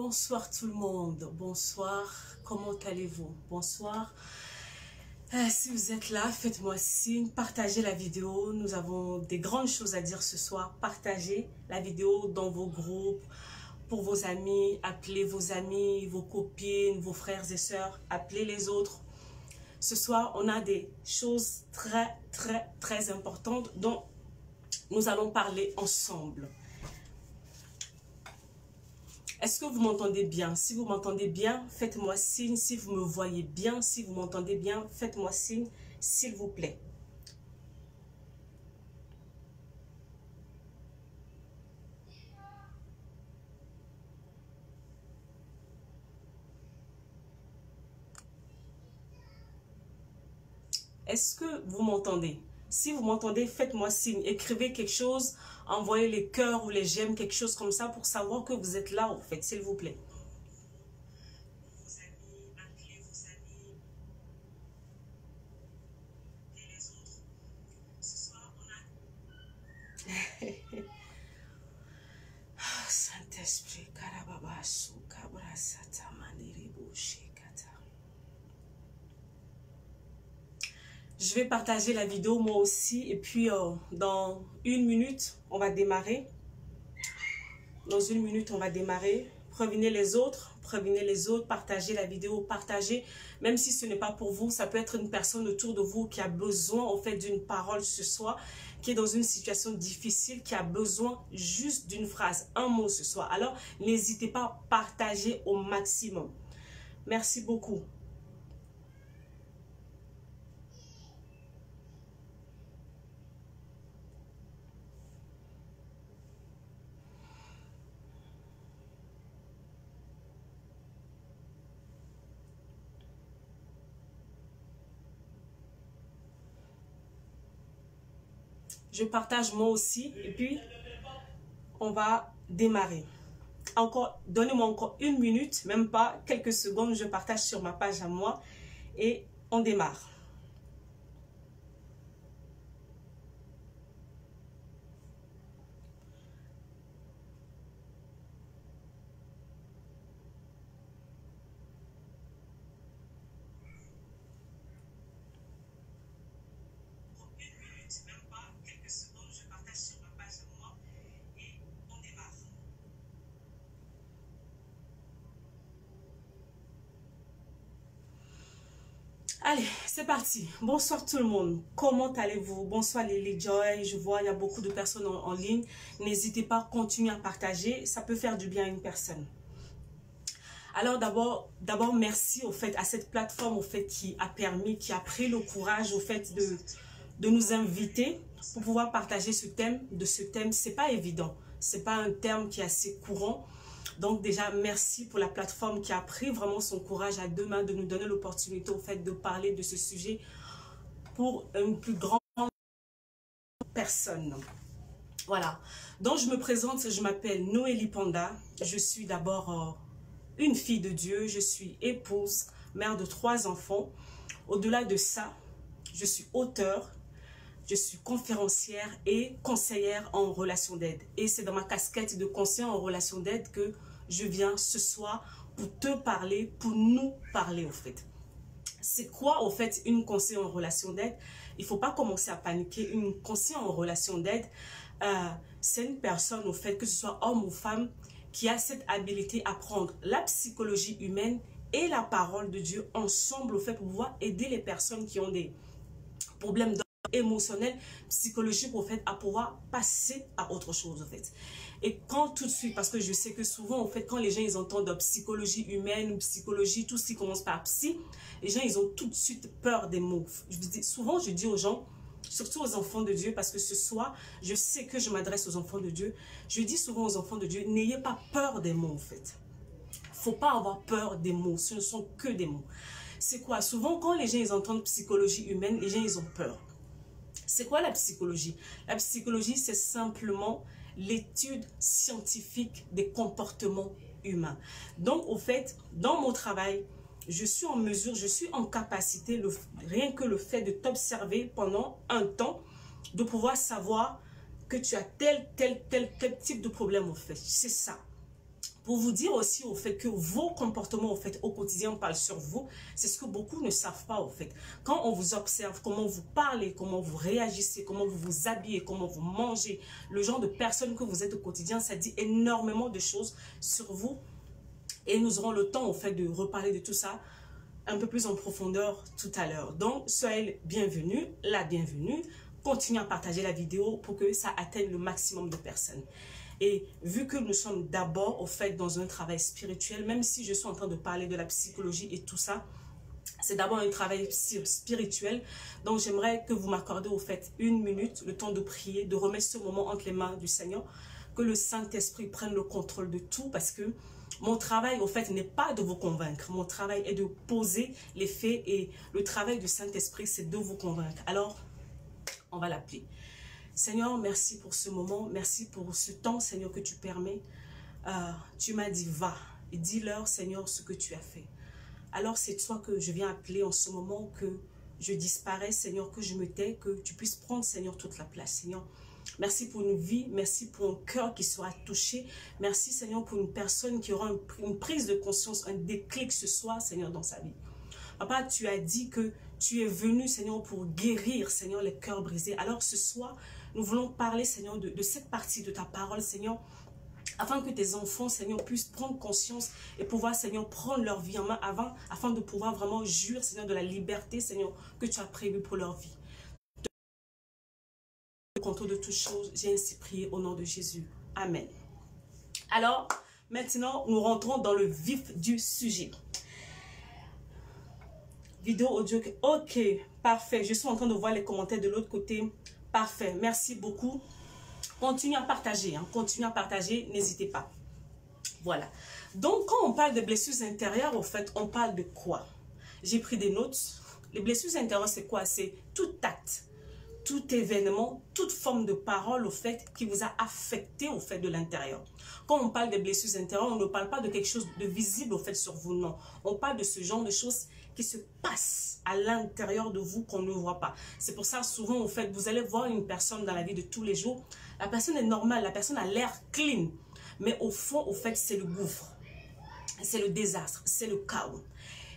Bonsoir tout le monde, bonsoir, comment allez-vous? Bonsoir. Si vous êtes là, faites-moi signe, partagez la vidéo, nous avons des grandes choses à dire ce soir. Partagez la vidéo dans vos groupes, pour vos amis, appelez vos amis, vos copines, vos frères et sœurs, appelez les autres. Ce soir, on a des choses très importantes dont nous allons parler ensemble. Est-ce que vous m'entendez bien? Si vous m'entendez bien, faites-moi signe. Si vous me voyez bien, si vous m'entendez bien, faites-moi signe, s'il vous plaît. Est-ce que vous m'entendez? Si vous m'entendez, faites-moi signe. Écrivez quelque chose, envoyez les cœurs ou les j'aime, quelque chose comme ça pour savoir que vous êtes là, en fait, s'il vous plaît. Vos amis, appelez vos amis et les autres. Ce soir, on a... Saint-Esprit, Karababasou, Kabrasata, Maniribo, Shekata. Je vais partager la vidéo moi aussi et puis dans une minute, on va démarrer. Dans une minute, on va démarrer. Prévenez les autres, partagez la vidéo, partagez. Même si ce n'est pas pour vous, ça peut être une personne autour de vous qui a besoin en fait d'une parole ce soir, qui est dans une situation difficile, qui a besoin juste d'une phrase, un mot ce soir. Alors, n'hésitez pas à partager au maximum. Merci beaucoup. Je partage moi aussi et puis on va démarrer. Donnez-moi encore une minute, même pas quelques secondes, je partage sur ma page à moi et on démarre. Allez, c'est parti. Bonsoir tout le monde. Comment allez-vous? Bonsoir Lily Joy. Je vois, il y a beaucoup de personnes en ligne. N'hésitez pas à continuer à partager. Ça peut faire du bien à une personne. Alors d'abord merci au fait à cette plateforme au fait qui a pris le courage au fait de nous inviter pour pouvoir partager ce thème. C'est pas évident. C'est pas un terme qui est assez courant. Donc déjà, merci pour la plateforme qui a pris vraiment son courage à deux mains de nous donner l'opportunité au fait de parler de ce sujet pour une plus grande personne. Voilà. Donc je me présente, je m'appelle Noélie Panda. Je suis d'abord une fille de Dieu. Je suis épouse, mère de 3 enfants. Au-delà de ça, je suis auteure. Je suis conférencière et conseillère en relation d'aide. Et c'est dans ma casquette de conseillère en relation d'aide que je viens ce soir pour te parler, pour nous parler au fait. C'est quoi au fait une conseillère en relation d'aide? Il ne faut pas commencer à paniquer. Une conseillère en relation d'aide, c'est une personne au fait, que ce soit homme ou femme, qui a cette habilité à prendre la psychologie humaine et la parole de Dieu ensemble au fait pour pouvoir aider les personnes qui ont des problèmes émotionnel, psychologique au fait, à pouvoir passer à autre chose au fait. Et quand tout de suite, parce que je sais que souvent au fait, quand les gens ils entendent psychologie humaine ou psychologie, tout ce qui commence par psy, les gens ils ont tout de suite peur des mots. Souvent je dis aux gens, surtout aux enfants de Dieu, parce que ce soir je sais que je m'adresse aux enfants de Dieu, je dis souvent aux enfants de Dieu, n'ayez pas peur des mots en fait. Faut pas avoir peur des mots, ce ne sont que des mots. C'est quoi? Souvent quand les gens ils entendent psychologie humaine, les gens ils ont peur. C'est quoi la psychologie? La psychologie, c'est simplement l'étude scientifique des comportements humains. Donc, au fait, dans mon travail, je suis en mesure, je suis en capacité, rien que le fait de t'observer pendant un temps, de pouvoir savoir que tu as tel type de problème, au fait. C'est ça. Pour vous dire aussi au fait que vos comportements au fait au quotidien parlent sur vous, c'est ce que beaucoup ne savent pas au fait. Quand on vous observe, comment vous parlez, comment vous réagissez, comment vous vous habillez, comment vous mangez, le genre de personne que vous êtes au quotidien, ça dit énormément de choses sur vous. Et nous aurons le temps au fait de reparler de tout ça un peu plus en profondeur tout à l'heure. Donc, soyez bienvenus, la bienvenue. Continuez à partager la vidéo pour que ça atteigne le maximum de personnes. Et vu que nous sommes d'abord au fait dans un travail spirituel, même si je suis en train de parler de la psychologie et tout ça, c'est d'abord un travail spirituel. Donc, j'aimerais que vous m'accordez au fait 1 minute, le temps de prier, de remettre ce moment entre les mains du Seigneur, que le Saint-Esprit prenne le contrôle de tout, parce que mon travail, au fait, n'est pas de vous convaincre. Mon travail est de poser les faits et le travail du Saint-Esprit, c'est de vous convaincre. Alors, on va l'appeler. Seigneur, merci pour ce moment. Merci pour ce temps, Seigneur, que tu permets. Tu m'as dit, va et dis-leur, Seigneur, ce que tu as fait. Alors, c'est toi que je viens appeler en ce moment, que je disparais, Seigneur, que je me tais, que tu puisses prendre, Seigneur, toute la place, Seigneur. Merci pour une vie, merci pour un cœur qui sera touché. Merci, Seigneur, pour une personne qui aura une prise de conscience, un déclic ce soir, Seigneur, dans sa vie. Papa, tu as dit que tu es venu, Seigneur, pour guérir, Seigneur, les cœurs brisés. Alors, ce soir, nous voulons parler, Seigneur, de cette partie de ta parole, Seigneur, afin que tes enfants, Seigneur, puissent prendre conscience et pouvoir, Seigneur, prendre leur vie en main afin de pouvoir vraiment jouir, Seigneur, de la liberté, Seigneur, que tu as prévue pour leur vie. Le contrôle de toutes choses, j'ai ainsi prié au nom de Jésus. Amen. Alors, maintenant, nous rentrons dans le vif du sujet. Vidéo audio, ok, parfait. Je suis en train de voir les commentaires de l'autre côté. Parfait, merci beaucoup. Continuez à partager, hein. Continuez à partager, n'hésitez pas. Voilà. Donc, quand on parle de blessures intérieures, au fait, on parle de quoi? J'ai pris des notes. Les blessures intérieures, c'est quoi? C'est tout acte, tout événement, toute forme de parole, au fait, qui vous a affecté, au fait, de l'intérieur. Quand on parle des blessures intérieures, on ne parle pas de quelque chose de visible, au fait, sur vous, non. On parle de ce genre de choses qui se passent à l'intérieur de vous qu'on ne voit pas. C'est pour ça, souvent, au fait, vous allez voir une personne dans la vie de tous les jours. La personne est normale, la personne a l'air clean. Mais au fond, au fait, c'est le gouffre. C'est le désastre, c'est le chaos.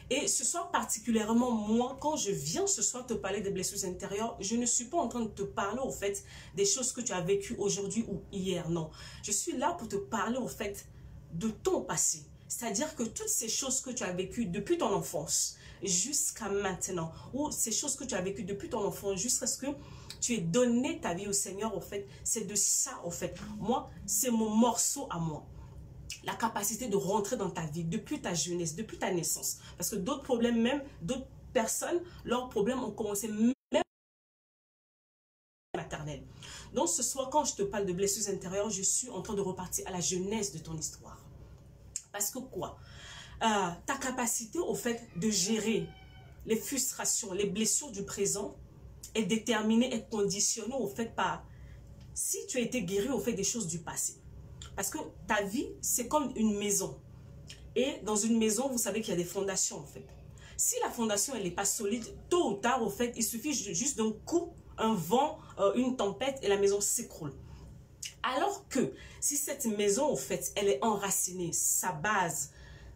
Et ce soir particulièrement, moi, quand je viens ce soir te parler des blessures intérieures, je ne suis pas en train de te parler, au fait, des choses que tu as vécues aujourd'hui ou hier, non. Je suis là pour te parler, au fait, de ton passé. C'est-à-dire que toutes ces choses que tu as vécues depuis ton enfance jusqu'à maintenant, ou ces choses que tu as vécues depuis ton enfance jusqu'à ce que tu aies donné ta vie au Seigneur, au fait, c'est de ça, au fait. Moi, c'est mon morceau à moi. La capacité de rentrer dans ta vie depuis ta jeunesse, depuis ta naissance. Parce que d'autres problèmes, même d'autres personnes, leurs problèmes ont commencé même maternelle. Donc ce soir, quand je te parle de blessures intérieures, je suis en train de repartir à la jeunesse de ton histoire. Parce que quoi? Ta capacité au fait de gérer les frustrations, les blessures du présent est déterminée, est conditionnée au fait par si tu as été guéri au fait des choses du passé. Parce que ta vie, c'est comme une maison. Et dans une maison, vous savez qu'il y a des fondations, en fait. Si la fondation, elle n'est pas solide, tôt ou tard, au fait, il suffit juste d'un coup, un vent, une tempête, et la maison s'écroule. Alors que, si cette maison, au fait, elle est enracinée, sa base,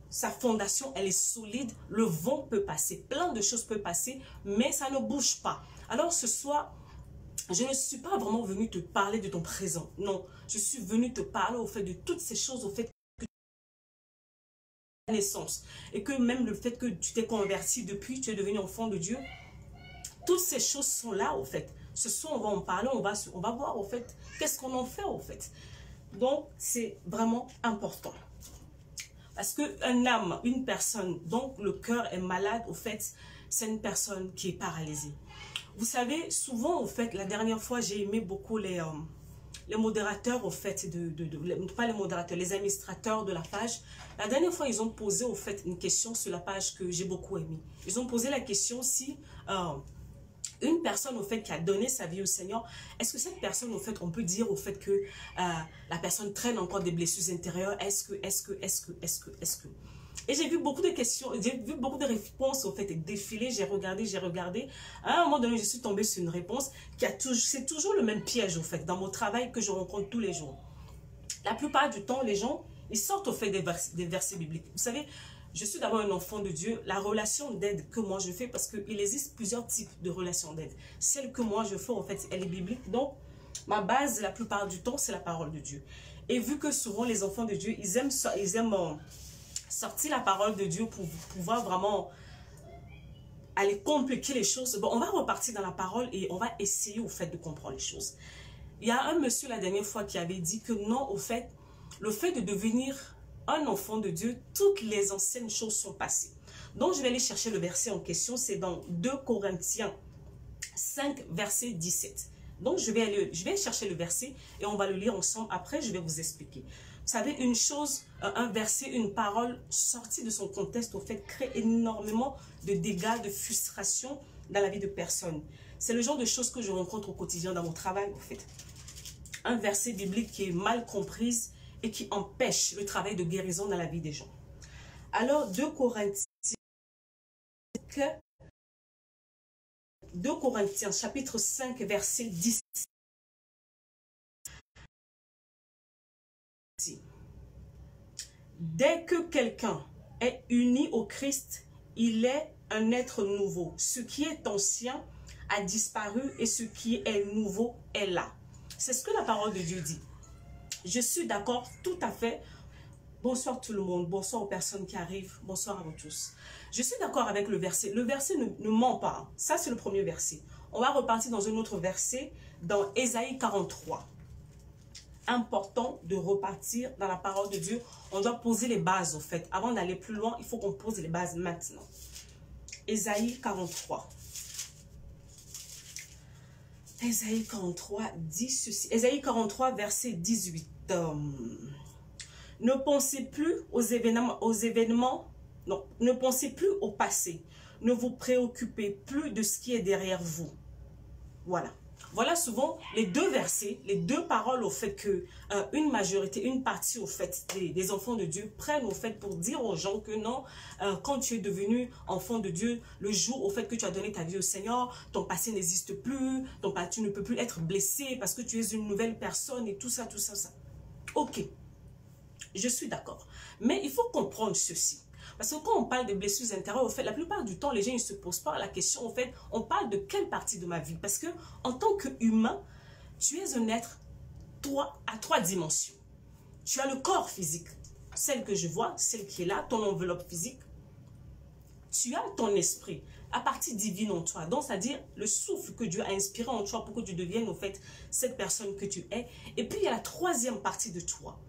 sa fondation, elle est solide, le vent peut passer, plein de choses peuvent passer, mais ça ne bouge pas. Alors ce soir, je ne suis pas vraiment venue te parler de ton présent. Non, je suis venue te parler au fait de toutes ces choses, au fait que tu as naissance. Et que même le fait que tu t'es converti depuis, tu es devenu enfant de Dieu. Toutes ces choses sont là, au fait. Ce soir, on va en parler, on va voir, au fait, qu'est-ce qu'on en fait, au fait. Donc, c'est vraiment important. Parce qu'un âme, une personne, donc le cœur est malade, au fait, c'est une personne qui est paralysée. Vous savez, souvent, au fait, la dernière fois, j'ai aimé beaucoup les modérateurs, au fait, pas les modérateurs, les administrateurs de la page. La dernière fois, ils ont posé, au fait, une question sur la page que j'ai beaucoup aimée. Ils ont posé la question si une personne, au fait, qui a donné sa vie au Seigneur, est-ce que cette personne, au fait, on peut dire, au fait, que la personne traîne encore des blessures intérieures? Est-ce que... Et j'ai vu beaucoup de questions, j'ai vu beaucoup de réponses, au fait, défiler, j'ai regardé. À un moment donné, je suis tombée sur une réponse qui a toujours, c'est toujours le même piège, au fait, dans mon travail que je rencontre tous les jours. La plupart du temps, les gens, Ils sortent au fait des versets bibliques. Vous savez, je suis d'abord un enfant de Dieu. La relation d'aide que moi je fais, parce qu'il existe plusieurs types de relations d'aide. Celle que moi je fais, en fait, elle est biblique. Donc, ma base, la plupart du temps, c'est la parole de Dieu. Et vu que souvent, les enfants de Dieu, ils aiment sortir la parole de Dieu pour pouvoir vraiment aller compliquer les choses. Bon, on va repartir dans la parole et on va essayer, au fait, de comprendre les choses. Il y a un monsieur la dernière fois qui avait dit que non, au fait, le fait de devenir un enfant de Dieu, toutes les anciennes choses sont passées. Donc, je vais aller chercher le verset en question. C'est dans 2 Corinthiens 5, verset 17. Donc, je vais chercher le verset et on va le lire ensemble. Après, je vais vous expliquer. Vous savez, une chose, un verset, une parole sortie de son contexte, au fait, crée énormément de dégâts, de frustration dans la vie de personnes. C'est le genre de choses que je rencontre au quotidien dans mon travail, au fait. Un verset biblique qui est mal comprise et qui empêche le travail de guérison dans la vie des gens. Alors, 2 Corinthiens, chapitre 5, verset 10. Dès que quelqu'un est uni au Christ, il est un être nouveau. Ce qui est ancien a disparu et ce qui est nouveau est là. C'est ce que la parole de Dieu dit. Je suis d'accord tout à fait. Bonsoir tout le monde, bonsoir aux personnes qui arrivent, bonsoir à vous tous. Je suis d'accord avec le verset. Le verset ne ment pas. Ça, c'est le premier verset. On va repartir dans un autre verset, dans Ésaïe 43. Important de repartir dans la parole de Dieu. On doit poser les bases, au fait. Avant d'aller plus loin, il faut qu'on pose les bases maintenant. Ésaïe 43. Ésaïe 43 dit ceci. Ésaïe 43, verset 18. Ne pensez plus aux événements, non, ne pensez plus au passé. Ne vous préoccupez plus de ce qui est derrière vous. Voilà. Voilà souvent les deux versets, les deux paroles au fait que une majorité, une partie au fait des enfants de Dieu prennent au fait pour dire aux gens que non, quand tu es devenu enfant de Dieu, le jour au fait que tu as donné ta vie au Seigneur, ton passé n'existe plus, tu ne peux plus être blessé parce que tu es une nouvelle personne et tout ça, tout ça, ça. Ok, je suis d'accord. Mais il faut comprendre ceci. Parce que quand on parle de blessures intérieures, au fait, la plupart du temps, les gens ne se posent pas la question, au fait, on parle de quelle partie de ma vie? Parce que en tant qu'humain, tu es un être à trois dimensions. Tu as le corps physique, celle que je vois, celle qui est là, ton enveloppe physique. Tu as ton esprit, la partie divine en toi. Donc, c'est-à-dire le souffle que Dieu a inspiré en toi pour que tu deviennes, au fait, cette personne que tu es. Et puis, il y a la troisième partie de toi.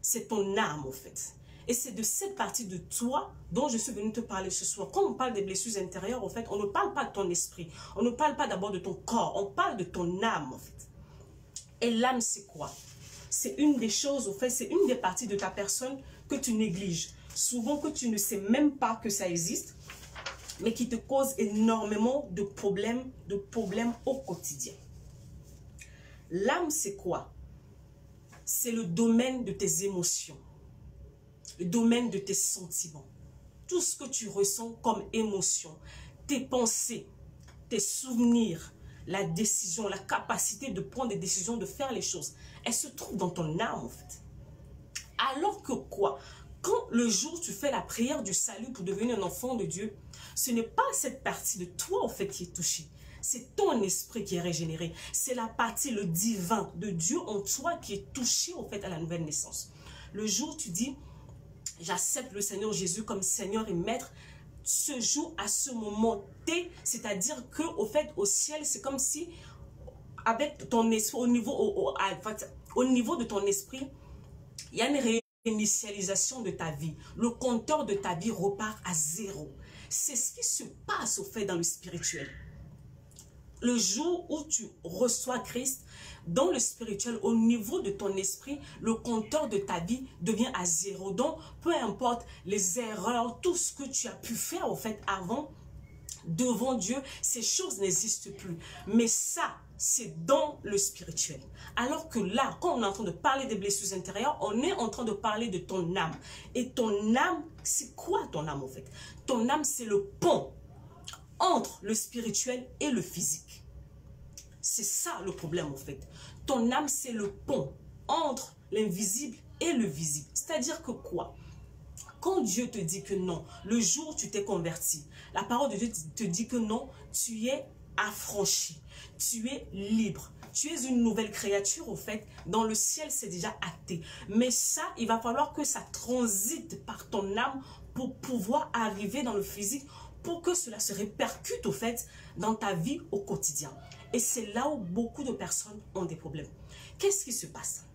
C'est ton âme, au fait. Et c'est de cette partie de toi dont je suis venue te parler ce soir. Quand on parle des blessures intérieures, en fait, on ne parle pas de ton esprit. On ne parle pas d'abord de ton corps. On parle de ton âme, en fait. Et l'âme, c'est quoi? C'est une des choses, en fait, c'est une des parties de ta personne que tu négliges. Souvent que tu ne sais même pas que ça existe, mais qui te cause énormément de problèmes au quotidien. L'âme, c'est quoi? C'est le domaine de tes émotions. Le domaine de tes sentiments, tout ce que tu ressens comme émotion, tes pensées, tes souvenirs, la décision, la capacité de prendre des décisions, de faire les choses, elle se trouve dans ton âme en fait. Alors que quoi? Quand le jour tu fais la prière du salut pour devenir un enfant de Dieu, ce n'est pas cette partie de toi en fait qui est touchée. C'est ton esprit qui est régénéré. C'est la partie, le divin de Dieu en toi qui est touché en fait à la nouvelle naissance. Le jour tu dis, j'accepte le Seigneur Jésus comme Seigneur et Maître. Ce jour, à ce moment T, c'est-à-dire que au fait, au ciel, c'est comme si, avec ton esprit, au niveau de ton esprit, il y a une réinitialisation de ta vie. Le compteur de ta vie repart à zéro. C'est ce qui se passe au fait dans le spirituel. Le jour où tu reçois Christ, dans le spirituel, au niveau de ton esprit, le compteur de ta vie devient à zéro. Donc, peu importe les erreurs, tout ce que tu as pu faire, au fait, avant, devant Dieu, ces choses n'existent plus. Mais ça, c'est dans le spirituel. Alors que là, quand on est en train de parler des blessures intérieures, on est en train de parler de ton âme. Et ton âme, c'est quoi ton âme, en fait? Ton âme, c'est le pont entre le spirituel et le physique. C'est ça le problème en fait. Ton âme, c'est le pont entre l'invisible et le visible. C'est-à-dire que quoi? Quand Dieu te dit que non, le jour où tu t'es converti, la parole de Dieu te dit que non, tu es affranchi, tu es libre. Tu es une nouvelle créature, au fait. Dans le ciel, c'est déjà acté. Mais ça, il va falloir que ça transite par ton âme pour pouvoir arriver dans le physique, pour que cela se répercute, au fait, dans ta vie au quotidien. Et c'est là où beaucoup de personnes ont des problèmes. Qu'est-ce qui se passe?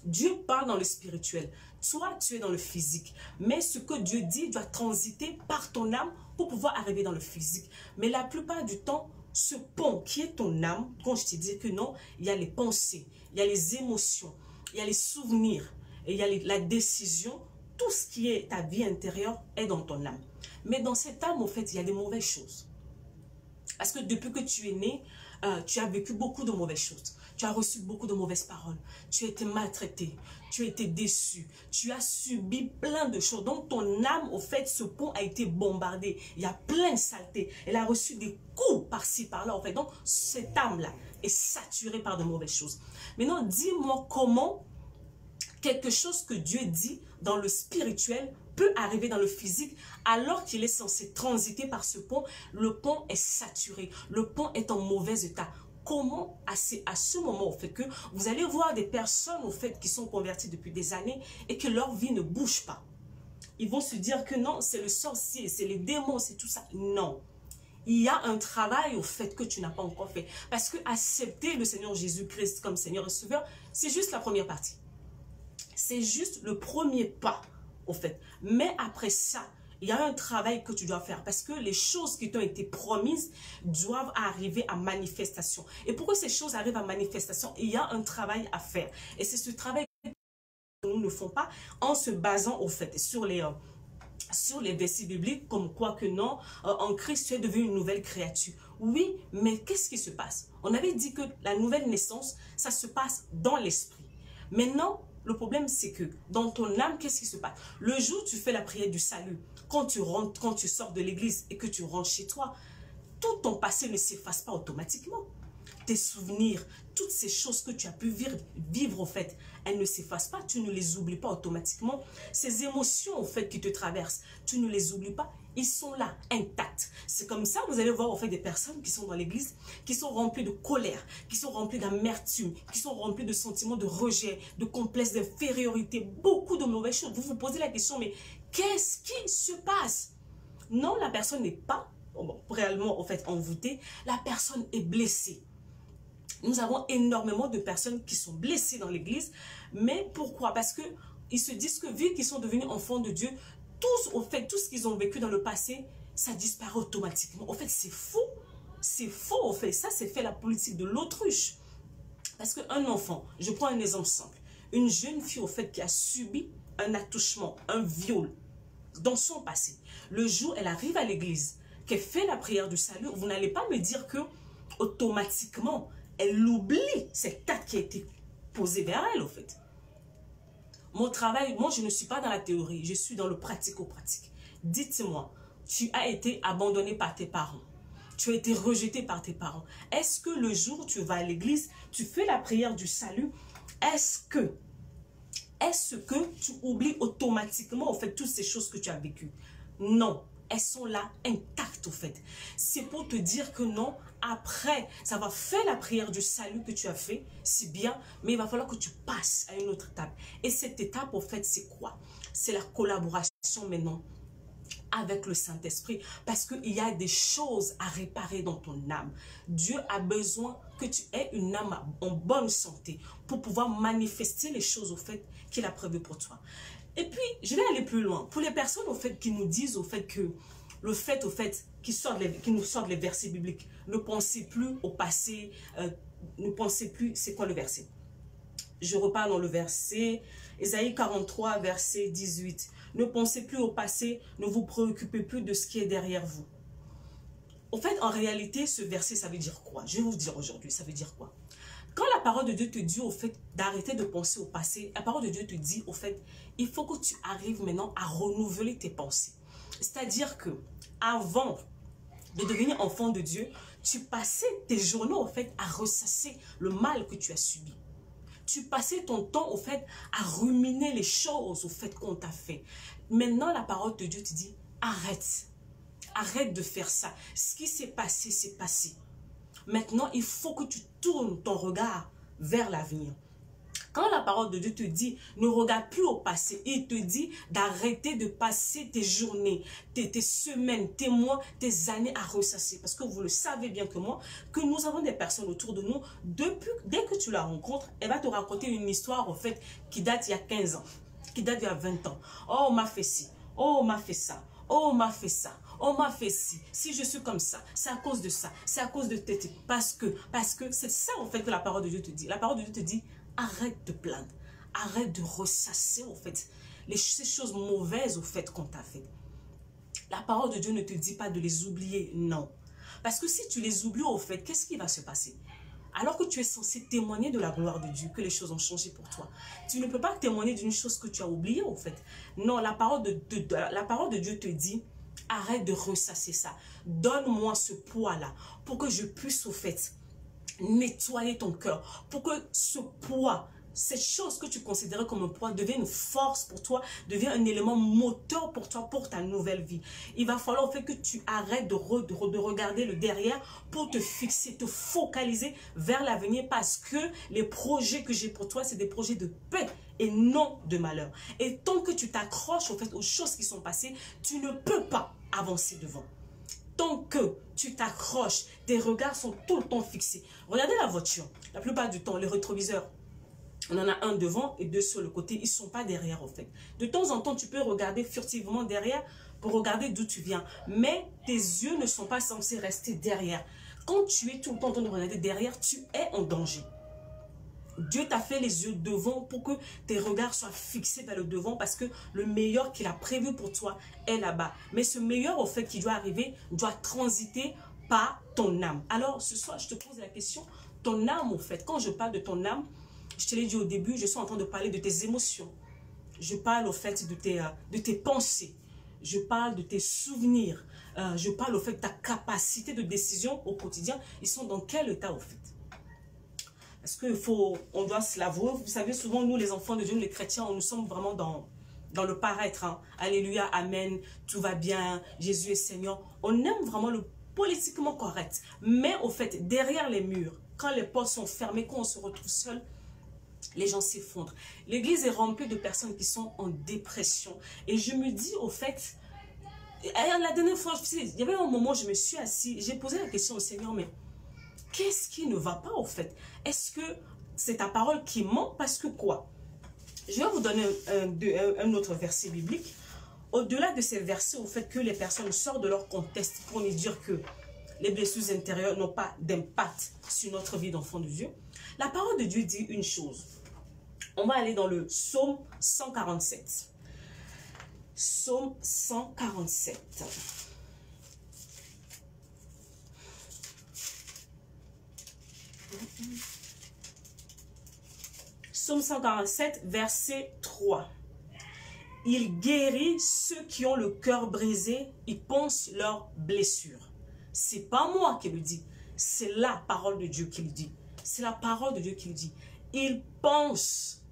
Dieu parle dans le spirituel. Toi, tu es dans le physique. Mais ce que Dieu dit doit transiter par ton âme pour pouvoir arriver dans le physique. Mais la plupart du temps, ce pont qui est ton âme, quand je te dis que non, il y a les pensées, il y a les émotions, il y a les souvenirs, et il y a la décision, tout ce qui est ta vie intérieure est dans ton âme. Mais dans cette âme, en fait, il y a des mauvaises choses. Parce que depuis que tu es né, tu as vécu beaucoup de mauvaises choses. Tu as reçu beaucoup de mauvaises paroles. Tu as été maltraité. Tu as été déçu. Tu as subi plein de choses. Donc ton âme, au fait, ce pont a été bombardé. Il y a plein de saletés. Elle a reçu des coups par-ci, par-là, en fait. Donc cette âme-là est saturée par de mauvaises choses. Maintenant, dis-moi comment quelque chose que Dieu dit dans le spirituel peut arriver dans le physique alors qu'il est censé transiter par ce pont. Le pont est saturé, le pont est en mauvais état. Comment à ce moment, au fait, que vous allez voir des personnes, au fait, qui sont converties depuis des années et que leur vie ne bouge pas. Ils vont se dire que non, c'est le sorcier, c'est les démons, c'est tout ça. Non. Il y a un travail, au fait, que tu n'as pas encore fait. Parce que accepter le Seigneur Jésus-Christ comme Seigneur et Sauveur, c'est juste la première partie. C'est juste le premier pas, au fait. Mais après ça, il y a un travail que tu dois faire parce que les choses qui t'ont été promises doivent arriver à manifestation. Et pour que ces choses arrivent à manifestation, il y a un travail à faire. Et c'est ce travail que nous ne faisons pas en se basant, au fait, sur les versets bibliques, comme quoi que non, en Christ, tu es devenu une nouvelle créature. Oui, mais qu'est-ce qui se passe? On avait dit que la nouvelle naissance, ça se passe dans l'esprit. Maintenant, le problème, c'est que dans ton âme, qu'est-ce qui se passe? Le jour où tu fais la prière du salut, quand tu rentres, quand tu sors de l'église et que tu rentres chez toi, tout ton passé ne s'efface pas automatiquement. Tes souvenirs, toutes ces choses que tu as pu vivre au fait, elles ne s'effacent pas, tu ne les oublies pas automatiquement. Ces émotions au fait qui te traversent, tu ne les oublies pas, ils sont là, intacts. C'est comme ça, vous allez voir au fait des personnes qui sont dans l'église, qui sont remplies de colère, qui sont remplies d'amertume, qui sont remplies de sentiments de rejet, de complexe d'infériorité, beaucoup de mauvaises choses. Vous vous posez la question, mais qu'est-ce qui se passe? Non, la personne n'est pas réellement au fait envoûtée, la personne est blessée. Nous avons énormément de personnes qui sont blessées dans l'église. Mais pourquoi? Parce qu'ils se disent que vu qu'ils sont devenus enfants de Dieu, tous, au fait, tout ce qu'ils ont vécu dans le passé, ça disparaît automatiquement. En fait, c'est faux. C'est faux, au fait. Ça, c'est fait la politique de l'autruche. Parce qu'un enfant, je prends un exemple simple. Une jeune fille, au fait, qui a subi un attouchement, un viol dans son passé. Le jour où elle arrive à l'église, qu'elle fait la prière du salut, vous n'allez pas me dire que automatiquement, elle oublie cet acte qui a été posé vers elle, au fait. Mon travail, moi, je ne suis pas dans la théorie, je suis dans le pratico-pratique. Dites-moi, tu as été abandonné par tes parents. Tu as été rejeté par tes parents. Est-ce que le jour où tu vas à l'église, tu fais la prière du salut, est-ce que tu oublies automatiquement, au fait, toutes ces choses que tu as vécues? Non. Elles sont là, intactes, au fait. C'est pour te dire que non, après, ça va faire la prière du salut que tu as fait, c'est bien, mais il va falloir que tu passes à une autre étape. Et cette étape, au fait, c'est quoi? C'est la collaboration maintenant avec le Saint-Esprit, parce qu'il y a des choses à réparer dans ton âme. Dieu a besoin que tu aies une âme en bonne santé pour pouvoir manifester les choses, au fait, qu'il a prévues pour toi. Et puis, je vais aller plus loin. Pour les personnes, au fait, qui nous disent, au fait, que le fait, au fait, qui nous sortent les versets bibliques, ne pensez plus au passé, ne pensez plus, c'est quoi le verset? Je repars dans le verset, Ésaïe 43, verset 18. Ne pensez plus au passé, ne vous préoccupez plus de ce qui est derrière vous. En fait, en réalité, ce verset, ça veut dire quoi? Je vais vous dire aujourd'hui, ça veut dire quoi? Quand la parole de Dieu te dit, au fait, d'arrêter de penser au passé, la parole de Dieu te dit, au fait, il faut que tu arrives maintenant à renouveler tes pensées. C'est-à-dire que, avant de devenir enfant de Dieu, tu passais tes journées, au fait, à ressasser le mal que tu as subi. Tu passais ton temps, au fait, à ruminer les choses, au fait, qu'on t'a fait. Maintenant, la parole de Dieu te dit, arrête. Arrête de faire ça. Ce qui s'est passé, c'est passé. Maintenant, il faut que tu tournes ton regard vers l'avenir. Quand la parole de Dieu te dit, ne regarde plus au passé, il te dit d'arrêter de passer tes journées, tes semaines, tes mois, tes années à ressasser. Parce que vous le savez bien que moi, que nous avons des personnes autour de nous, dès que tu la rencontres, elle va te raconter une histoire, au fait, qui date il y a 15 ans, qui date il y a 20 ans. Oh, on m'a fait ci, oh, on m'a fait ça, oh, on m'a fait ça. On m'a fait ci, si je suis comme ça, c'est à cause de ça, c'est à cause de tête. Parce que c'est ça en fait que la parole de Dieu te dit. La parole de Dieu te dit, arrête de plaindre, arrête de ressasser au fait ces choses mauvaises au fait qu'on t'a fait. La parole de Dieu ne te dit pas de les oublier, non. Parce que si tu les oublies au fait, qu'est-ce qui va se passer? Alors que tu es censé témoigner de la gloire de Dieu, que les choses ont changé pour toi. Tu ne peux pas témoigner d'une chose que tu as oubliée au fait. Non, la parole de Dieu te dit, arrête de ressasser ça. Donne-moi ce poids-là pour que je puisse au fait nettoyer ton cœur. Pour que ce poids, cette chose que tu considérais comme un poids devienne une force pour toi, devienne un élément moteur pour toi, pour ta nouvelle vie. Il va falloir au fait que tu arrêtes de regarder le derrière pour te fixer, te focaliser vers l'avenir parce que les projets que j'ai pour toi, c'est des projets de paix et non de malheur. Et tant que tu t'accroches au fait aux choses qui sont passées, tu ne peux pas avancer devant. Tant que tu t'accroches, tes regards sont tout le temps fixés. Regardez la voiture. La plupart du temps, les rétroviseurs, on en a un devant et deux sur le côté. Ils ne sont pas derrière, en fait. De temps en temps, tu peux regarder furtivement derrière pour regarder d'où tu viens. Mais tes yeux ne sont pas censés rester derrière. Quand tu es tout le temps en train de regarder derrière, tu es en danger. Dieu t'a fait les yeux devant pour que tes regards soient fixés vers le devant parce que le meilleur qu'il a prévu pour toi est là-bas. Mais ce meilleur, au fait, qui doit arriver, doit transiter par ton âme. Alors, ce soir, je te pose la question, ton âme, au fait, quand je parle de ton âme, je te l'ai dit au début, je suis en train de parler de tes émotions. Je parle, au fait, de tes pensées. Je parle de tes souvenirs. Je parle, au fait, de ta capacité de décision au quotidien. Ils sont dans quel état, au fait? Parce qu'on doit se l'avouer. Vous savez, souvent, nous, les enfants de Dieu, les chrétiens, nous sommes vraiment dans le paraître. Hein. Alléluia, amen, tout va bien, Jésus est Seigneur. On aime vraiment le politiquement correct. Mais au fait, derrière les murs, quand les portes sont fermées, quand on se retrouve seul, les gens s'effondrent. L'église est remplie de personnes qui sont en dépression. Et je me dis, au fait, la dernière fois, il y avait un moment où je me suis assise, j'ai posé la question au Seigneur, mais qu'est-ce qui ne va pas au fait? Est-ce que c'est ta parole qui ment? Parce que quoi? Je vais vous donner un autre verset biblique. Au-delà de ces versets, au fait que les personnes sortent de leur contexte pour nous dire que les blessures intérieures n'ont pas d'impact sur notre vie d'enfant de Dieu. La parole de Dieu dit une chose. On va aller dans le psaume 147. Psaume 147. Psaume 147, verset 3. Il guérit ceux qui ont le cœur brisé, ils pensent leurs blessures. C'est pas moi qui le dis, c'est la parole de Dieu qui le dit. C'est la parole de Dieu qui le dit. Il pense,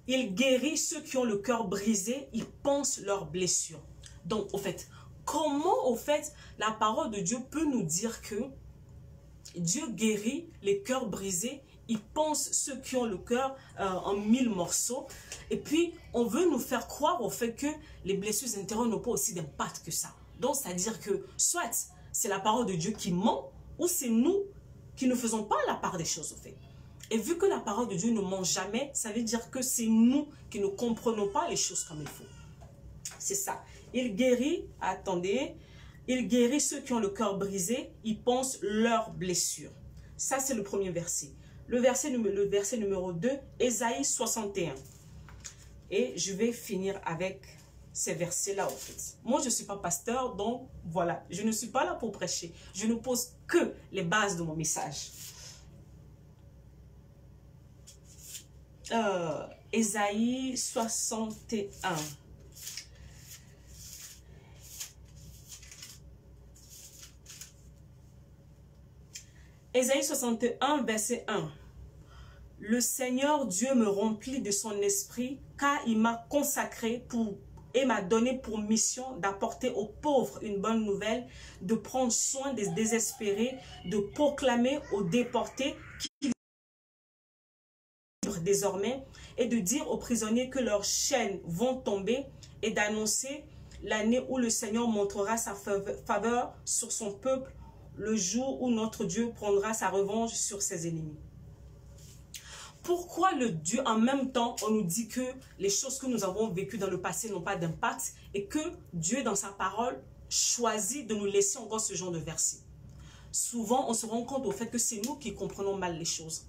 il guérit ceux qui ont le cœur brisé, ils pensent leurs blessures. Donc, au fait, comment, au fait, la parole de Dieu peut nous dire que Dieu guérit les cœurs brisés, il pense ceux qui ont le cœur en 1000 morceaux. Et puis, on veut nous faire croire au fait que les blessures intérieures n'ont pas aussi d'impact que ça. Donc, c'est-à-dire que soit c'est la parole de Dieu qui ment, ou c'est nous qui ne faisons pas la part des choses au fait. Et vu que la parole de Dieu ne ment jamais, ça veut dire que c'est nous qui ne comprenons pas les choses comme il faut. C'est ça. Il guérit, attendez, il guérit ceux qui ont le cœur brisé, ils pensent leurs blessures. Ça, c'est le premier verset. Le verset numéro 2, Ésaïe 61. Et je vais finir avec ces versets-là, en fait. Moi, je ne suis pas pasteur, donc voilà. Je ne suis pas là pour prêcher. Je ne pose que les bases de mon message. Ésaïe 61. Ésaïe 61, verset 1. Le Seigneur Dieu me remplit de son esprit, car il m'a consacré et m'a donné pour mission d'apporter aux pauvres une bonne nouvelle, de prendre soin des désespérés, de proclamer aux déportés qu'ils sont libres désormais, et de dire aux prisonniers que leurs chaînes vont tomber, et d'annoncer l'année où le Seigneur montrera sa faveur sur son peuple, le jour où notre Dieu prendra sa revanche sur ses ennemis. Pourquoi le Dieu, en même temps, on nous dit que les choses que nous avons vécues dans le passé n'ont pas d'impact et que Dieu, dans sa parole, choisit de nous laisser encore ce genre de versets? Souvent, on se rend compte au fait que c'est nous qui comprenons mal les choses.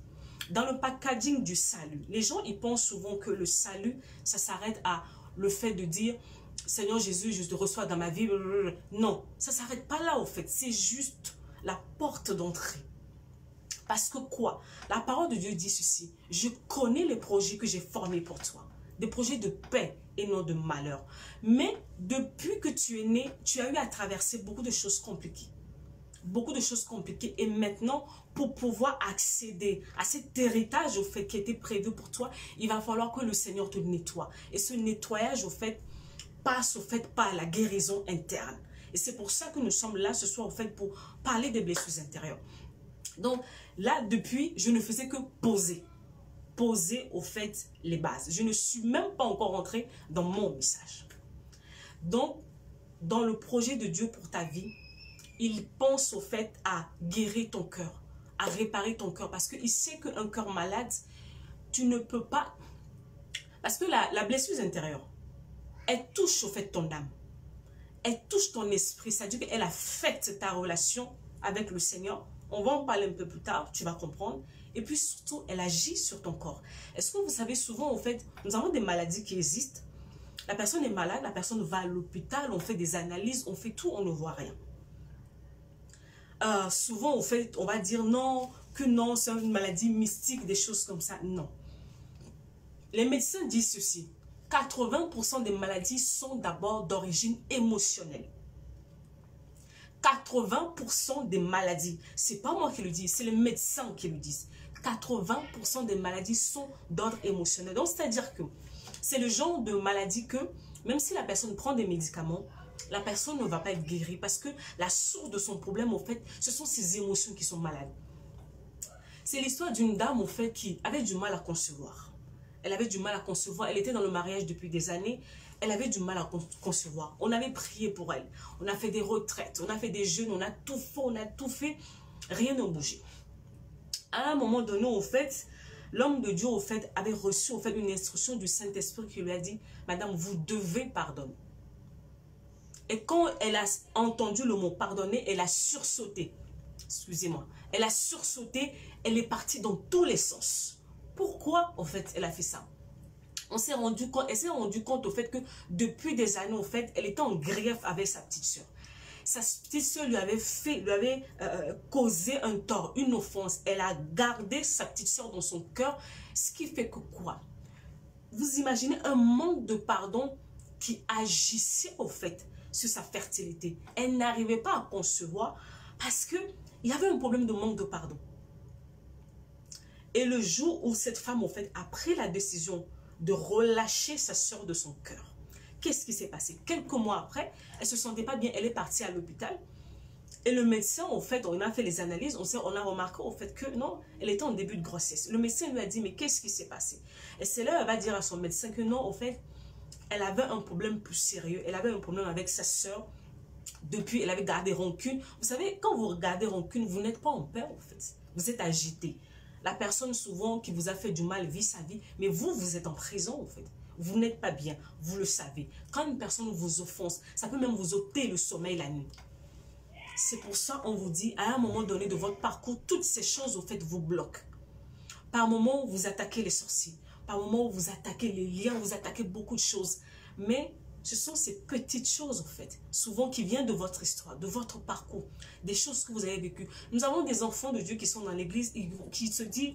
Dans le packaging du salut, les gens ils pensent souvent que le salut, ça s'arrête à le fait de dire « Seigneur Jésus, je te reçois dans ma vie. » Non, ça ne s'arrête pas là au fait. C'est juste la porte d'entrée. Parce que quoi? La parole de Dieu dit ceci. Je connais les projets que j'ai formés pour toi. Des projets de paix et non de malheur. Mais depuis que tu es né, tu as eu à traverser beaucoup de choses compliquées. Beaucoup de choses compliquées. Et maintenant, pour pouvoir accéder à cet héritage au fait qui était prévu pour toi, il va falloir que le Seigneur te nettoie. Et ce nettoyage au fait passe au fait par la guérison interne. Et c'est pour ça que nous sommes là ce soir au fait pour parler des blessures intérieures. Donc là, depuis, je ne faisais que poser au fait les bases. Je ne suis même pas encore rentrée dans mon message. Donc, dans le projet de Dieu pour ta vie, il pense au fait à guérir ton cœur, à réparer ton cœur. Parce qu'il sait qu'un cœur malade, tu ne peux pas... Parce que la blessure intérieure, elle touche au fait ton âme. Elle touche ton esprit. C'est-à-dire qu'elle affecte ta relation avec le Seigneur. On va en parler un peu plus tard, tu vas comprendre. Et puis surtout, elle agit sur ton corps. Est-ce que vous savez, souvent, en fait, nous avons des maladies qui existent. La personne est malade, la personne va à l'hôpital, on fait des analyses, on fait tout, on ne voit rien. Souvent, en fait, on va dire non, c'est une maladie mystique, des choses comme ça. Non. Les médecins disent ceci. 80% des maladies sont d'abord d'origine émotionnelle. 80% des maladies, c'est pas moi qui le dis, c'est les médecins qui le disent. 80% des maladies sont d'ordre émotionnel. Donc, c'est-à-dire que c'est le genre de maladie que, même si la personne prend des médicaments, la personne ne va pas être guérie parce que la source de son problème, au fait, ce sont ses émotions qui sont malades. C'est l'histoire d'une dame, au fait, qui avait du mal à concevoir. Elle avait du mal à concevoir. Elle était dans le mariage depuis des années. Elle avait du mal à concevoir. On avait prié pour elle. On a fait des retraites. On a fait des jeûnes. On a tout fait. On a tout fait. Rien n'a bougé. À un moment donné, au fait, l'homme de Dieu, au fait, avait reçu au fait, une instruction du Saint-Esprit qui lui a dit, « Madame, vous devez pardonner. » Et quand elle a entendu le mot pardonner, elle a sursauté. Excusez-moi. Elle a sursauté. Elle est partie dans tous les sens. Pourquoi, en fait, elle a fait ça? Elle s'est rendue compte au fait que depuis des années, au fait, elle était en grief avec sa petite soeur. Sa petite soeur lui avait causé un tort, une offense. Elle a gardé sa petite soeur dans son cœur, ce qui fait que quoi? Vous imaginez un manque de pardon qui agissait au fait sur sa fertilité. Elle n'arrivait pas à concevoir parce qu'il y avait un problème de manque de pardon. Et le jour où cette femme, en fait, a pris la décision de relâcher sa soeur de son cœur, qu'est-ce qui s'est passé? Quelques mois après, elle ne se sentait pas bien, elle est partie à l'hôpital. Et le médecin, en fait, on a fait les analyses, on a remarqué, au fait, que non, elle était en début de grossesse. Le médecin lui a dit, mais qu'est-ce qui s'est passé? Et c'est là, elle va dire à son médecin que non, en fait, elle avait un problème plus sérieux. Elle avait un problème avec sa soeur. Depuis, elle avait gardé rancune. Vous savez, quand vous regardez rancune, vous n'êtes pas en paix, en fait. Vous êtes agité. La personne souvent qui vous a fait du mal vit sa vie, mais vous êtes en prison en fait. Vous n'êtes pas bien, vous le savez. Quand une personne vous offense, ça peut même vous ôter le sommeil la nuit. C'est pour ça qu'on vous dit, à un moment donné de votre parcours, toutes ces choses au fait vous bloquent. Par moment, vous attaquez les sorciers. Par moment, vous attaquez les liens, vous attaquez beaucoup de choses. Mais ce sont ces petites choses, en fait, souvent qui viennent de votre histoire, de votre parcours, des choses que vous avez vécues. Nous avons des enfants de Dieu qui sont dans l'église et qui se disent,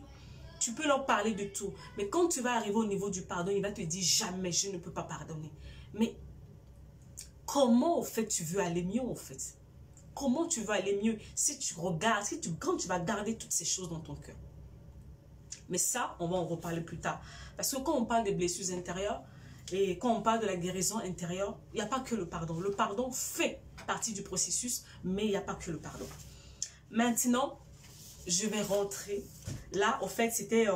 tu peux leur parler de tout. Mais quand tu vas arriver au niveau du pardon, il va te dire, jamais, je ne peux pas pardonner. Mais comment, en fait, tu veux aller mieux, en fait? Comment tu veux aller mieux si tu regardes, quand tu vas garder toutes ces choses dans ton cœur? Mais ça, on va en reparler plus tard. Parce que quand on parle des blessures intérieures et quand on parle de la guérison intérieure, il n'y a pas que le pardon. Le pardon fait partie du processus, mais il n'y a pas que le pardon. Maintenant, je vais rentrer. Là, au fait, c'était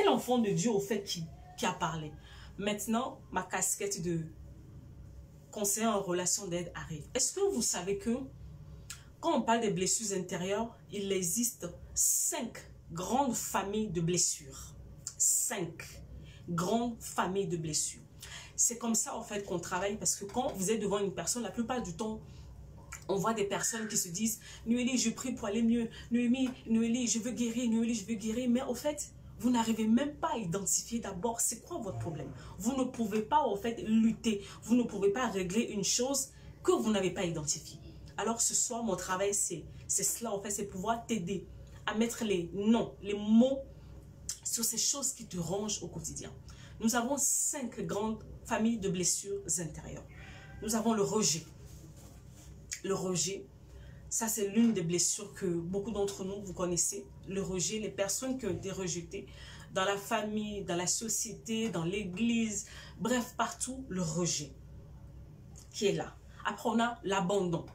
l'enfant de Dieu, au fait, qui a parlé. Maintenant, ma casquette de conseiller en relation d'aide arrive. Est-ce que vous savez que quand on parle des blessures intérieures, il existe 5 grandes familles de blessures. 5 grandes familles de blessures. C'est comme ça, en fait, qu'on travaille parce que quand vous êtes devant une personne, la plupart du temps, on voit des personnes qui se disent « Noélie, je prie pour aller mieux. Noélie, je veux guérir. Noélie, je veux guérir. » Mais au fait, vous n'arrivez même pas à identifier d'abord c'est quoi votre problème. Vous ne pouvez pas, en fait, lutter. Vous ne pouvez pas régler une chose que vous n'avez pas identifiée. Alors, ce soir, mon travail, c'est cela, en fait, c'est pouvoir t'aider à mettre les noms, les mots sur ces choses qui te rongent au quotidien. Nous avons 5 grandes familles de blessures intérieures. Nous avons le rejet. Le rejet, ça c'est l'une des blessures que beaucoup d'entre nous, vous connaissez. Le rejet, les personnes qui ont été rejetées dans la famille, dans la société, dans l'église, bref, partout, le rejet qui est là. Après, on a l'abandon.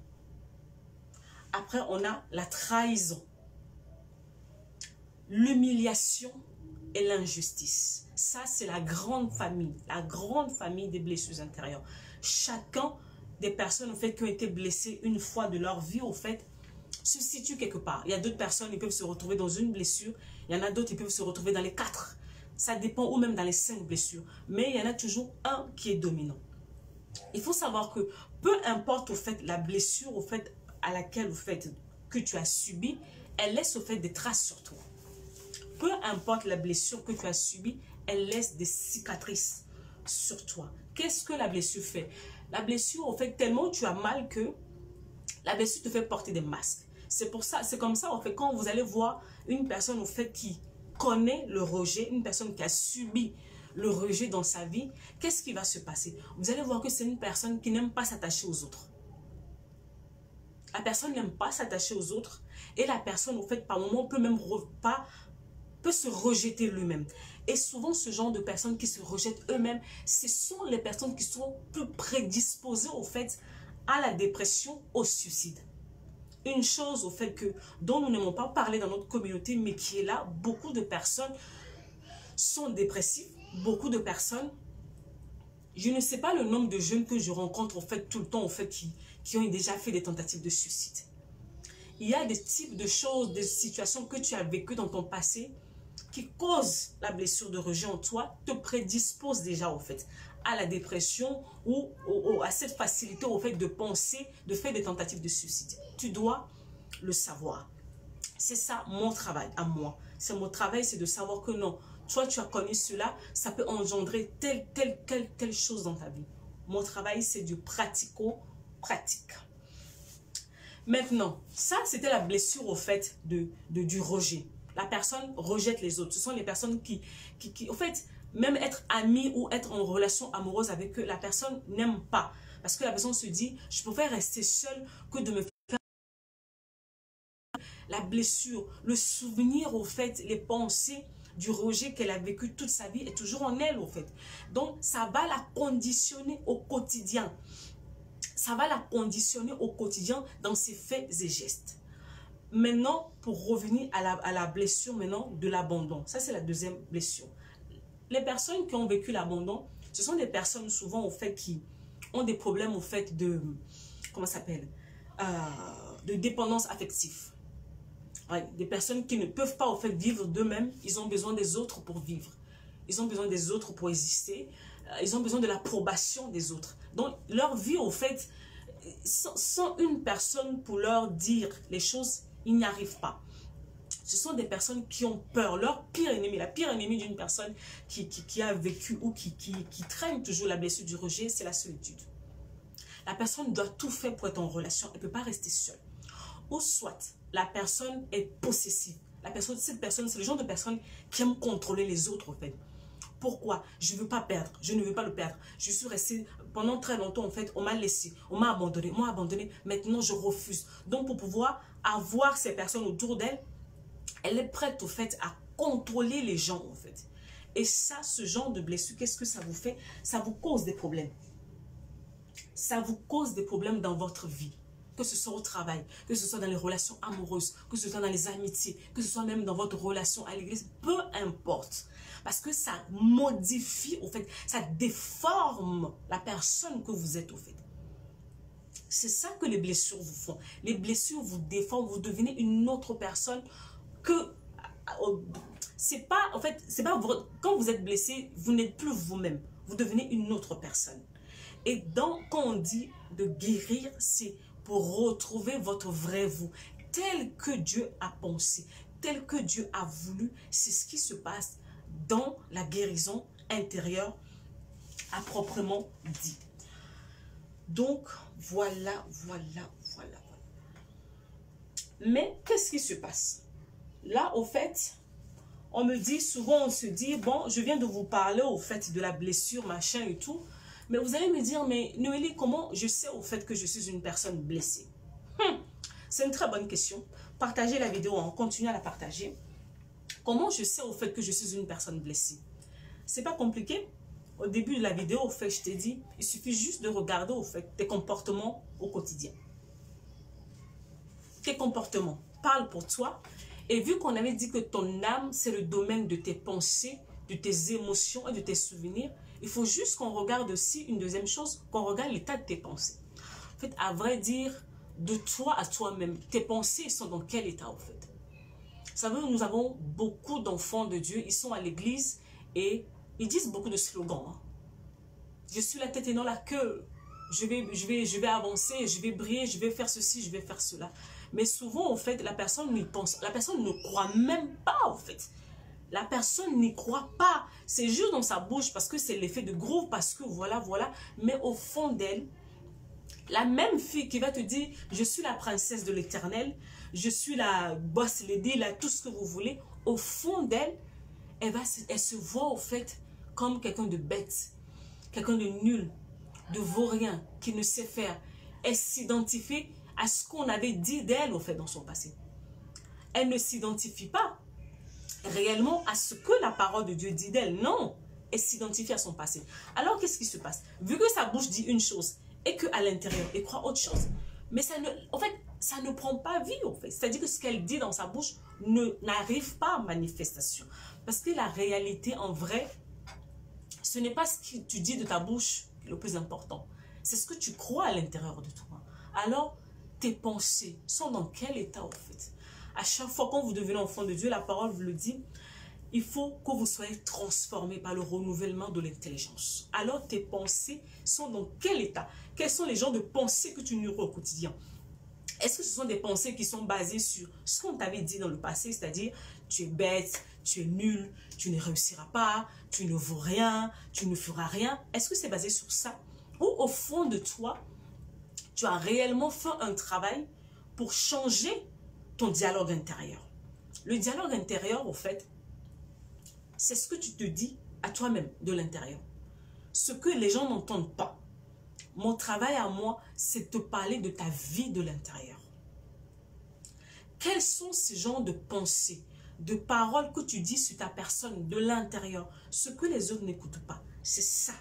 Après, on a la trahison, l'humiliation et l'injustice. Ça, c'est la grande famille des blessures intérieures. Chacun des personnes, au fait, qui ont été blessées une fois de leur vie, au fait, se situe quelque part. Il y a d'autres personnes qui peuvent se retrouver dans une blessure. Il y en a d'autres qui peuvent se retrouver dans les 4. Ça dépend, ou même dans les 5 blessures. Mais il y en a toujours un qui est dominant. Il faut savoir que peu importe, au fait, la blessure, au fait, à laquelle, au fait, que tu as subi, elle laisse, au fait, des traces sur toi. Peu importe la blessure que tu as subie, elle laisse des cicatrices sur toi. Qu'est-ce que la blessure fait? La blessure, au fait, tellement tu as mal que la blessure te fait porter des masques. C'est pour ça, c'est comme ça, en fait, quand vous allez voir une personne, au fait, qui connaît le rejet, une personne qui a subi le rejet dans sa vie, qu'est-ce qui va se passer? Vous allez voir que c'est une personne qui n'aime pas s'attacher aux autres. La personne n'aime pas s'attacher aux autres et la personne, au fait, par moment, peut se rejeter lui-même. Et souvent, ce genre de personnes qui se rejettent eux-mêmes, ce sont les personnes qui sont plus prédisposées, au fait, à la dépression, au suicide. Une chose, au fait, dont nous n'aimons pas parler dans notre communauté, mais qui est là, beaucoup de personnes sont dépressives. Beaucoup de personnes, je ne sais pas le nombre de jeunes que je rencontre, au fait, tout le temps, au fait, qui ont déjà fait des tentatives de suicide. Il y a des types de choses, des situations que tu as vécues dans ton passé qui causent la blessure de rejet en toi, te prédisposent déjà, au fait, à la dépression ou à cette facilité, au fait, de penser, de faire des tentatives de suicide. Tu dois le savoir. C'est ça mon travail à moi. C'est mon travail, c'est de savoir que non, toi tu as connu cela, ça peut engendrer telle chose dans ta vie. Mon travail, c'est du pratico-pratique. Maintenant, ça c'était la blessure, au fait, du rejet. La personne rejette les autres. Ce sont les personnes qui au fait, même être amie ou être en relation amoureuse avec eux, la personne n'aime pas. Parce que la personne se dit, je préfère rester seule que de me faire la blessure, le souvenir, au fait, les pensées du rejet qu'elle a vécu toute sa vie est toujours en elle, au fait. Donc, ça va la conditionner au quotidien. Ça va la conditionner au quotidien dans ses faits et gestes. Maintenant, pour revenir à la blessure maintenant de l'abandon. Ça, c'est la deuxième blessure. Les personnes qui ont vécu l'abandon, ce sont des personnes souvent, au fait, qui ont des problèmes, au fait, de, comment ça s'appelle, de dépendance affective. Ouais, des personnes qui ne peuvent pas, au fait, vivre d'eux-mêmes. Ils ont besoin des autres pour vivre. Ils ont besoin des autres pour exister. Ils ont besoin de l'approbation des autres. Donc, leur vie, au fait, sans une personne pour leur dire les choses, ils n'y arrivent pas. Ce sont des personnes qui ont peur. Leur pire ennemi, la pire ennemie d'une personne qui a vécu ou qui traîne toujours la blessure du rejet, c'est la solitude. La personne doit tout faire pour être en relation. Elle ne peut pas rester seule. Ou soit, la personne est possessive. Cette personne, c'est le genre de personne qui aime contrôler les autres, en fait. Pourquoi? Je ne veux pas perdre. Je ne veux pas le perdre. Je suis restée pendant très longtemps, en fait. On m'a laissé. On m'a abandonné. Moi, abandonné. Maintenant, je refuse. Donc, pour pouvoir avoir ces personnes autour d'elle, elle est prête, au fait, à contrôler les gens, en fait. Et ça, ce genre de blessure, qu'est-ce que ça vous fait? Ça vous cause des problèmes. Ça vous cause des problèmes dans votre vie. Que ce soit au travail, que ce soit dans les relations amoureuses, que ce soit dans les amitiés, que ce soit même dans votre relation à l'église, peu importe. Parce que ça modifie, au fait, ça déforme la personne que vous êtes, au fait. C'est ça que les blessures vous font. Les blessures vous déforment, vous devenez une autre personne que... C'est pas, en fait, c'est pas quand vous êtes blessé, vous n'êtes plus vous-même. Vous devenez une autre personne. Et donc, quand on dit de guérir, c'est pour retrouver votre vrai vous, tel que Dieu a pensé, tel que Dieu a voulu. C'est ce qui se passe dans la guérison intérieure à proprement dit. Donc, voilà. Mais, qu'est-ce qui se passe? Là, au fait, on me dit, souvent on se dit, bon, je viens de vous parler au fait de la blessure, machin et tout. Mais vous allez me dire, mais Noélie, comment je sais au fait que je suis une personne blessée? C'est une très bonne question. Partagez la vidéo, on continue à la partager. Comment je sais au fait que je suis une personne blessée? C'est pas compliqué. Au début de la vidéo, au fait, je t'ai dit, il suffit juste de regarder au fait tes comportements au quotidien. Tes comportements parlent pour toi. Et vu qu'on avait dit que ton âme, c'est le domaine de tes pensées, de tes émotions et de tes souvenirs, il faut juste qu'on regarde aussi une deuxième chose, qu'on regarde l'état de tes pensées. En fait, à vrai dire, de toi à toi-même, tes pensées sont dans quel état en fait? Vous savez, nous avons beaucoup d'enfants de Dieu, ils sont à l'église et ils disent beaucoup de slogans. Hein. Je suis la tête et non la queue. Je vais avancer, je vais briller, je vais faire ceci, je vais faire cela. Mais souvent, en fait, la personne n'y pense, la personne ne croit même pas, en fait. La personne n'y croit pas. C'est juste dans sa bouche parce que c'est l'effet de groupe, parce que voilà. Mais au fond d'elle, la même fille qui va te dire, je suis la princesse de l'Éternel, je suis la boss lady, là, tout ce que vous voulez. Au fond d'elle, elle se voit, au fait, comme quelqu'un de bête, quelqu'un de nul, de vaurien, qui ne sait faire. Elle s'identifie à ce qu'on avait dit d'elle, au fait, dans son passé. Elle ne s'identifie pas réellement à ce que la parole de Dieu dit d'elle. Non, elle s'identifie à son passé. Alors, qu'est-ce qui se passe? Vu que sa bouche dit une chose et qu'à l'intérieur, elle croit autre chose. Mais ça ne, en fait, ça ne prend pas vie, en fait. C'est-à-dire que ce qu'elle dit dans sa bouche n'arrive pas à manifestation. Parce que la réalité, en vrai, ce n'est pas ce que tu dis de ta bouche le plus important. C'est ce que tu crois à l'intérieur de toi. Alors, tes pensées sont dans quel état, en fait? À chaque fois quand vous devenez enfant de Dieu, la parole vous le dit, il faut que vous soyez transformés par le renouvellement de l'intelligence. Alors, tes pensées sont dans quel état? Quels sont les genres de pensées que tu nourris au quotidien? Est-ce que ce sont des pensées qui sont basées sur ce qu'on t'avait dit dans le passé, c'est-à-dire tu es bête, tu es nul, tu ne réussiras pas, tu ne vaux rien, tu ne feras rien? Est-ce que c'est basé sur ça? Ou au fond de toi, tu as réellement fait un travail pour changer ton dialogue intérieur? Le dialogue intérieur, au fait, c'est ce que tu te dis à toi-même de l'intérieur. Ce que les gens n'entendent pas. Mon travail à moi, c'est de te parler de ta vie de l'intérieur. Quels sont ces genres de pensées, de paroles que tu dis sur ta personne de l'intérieur, ce que les autres n'écoutent pas? C'est ça.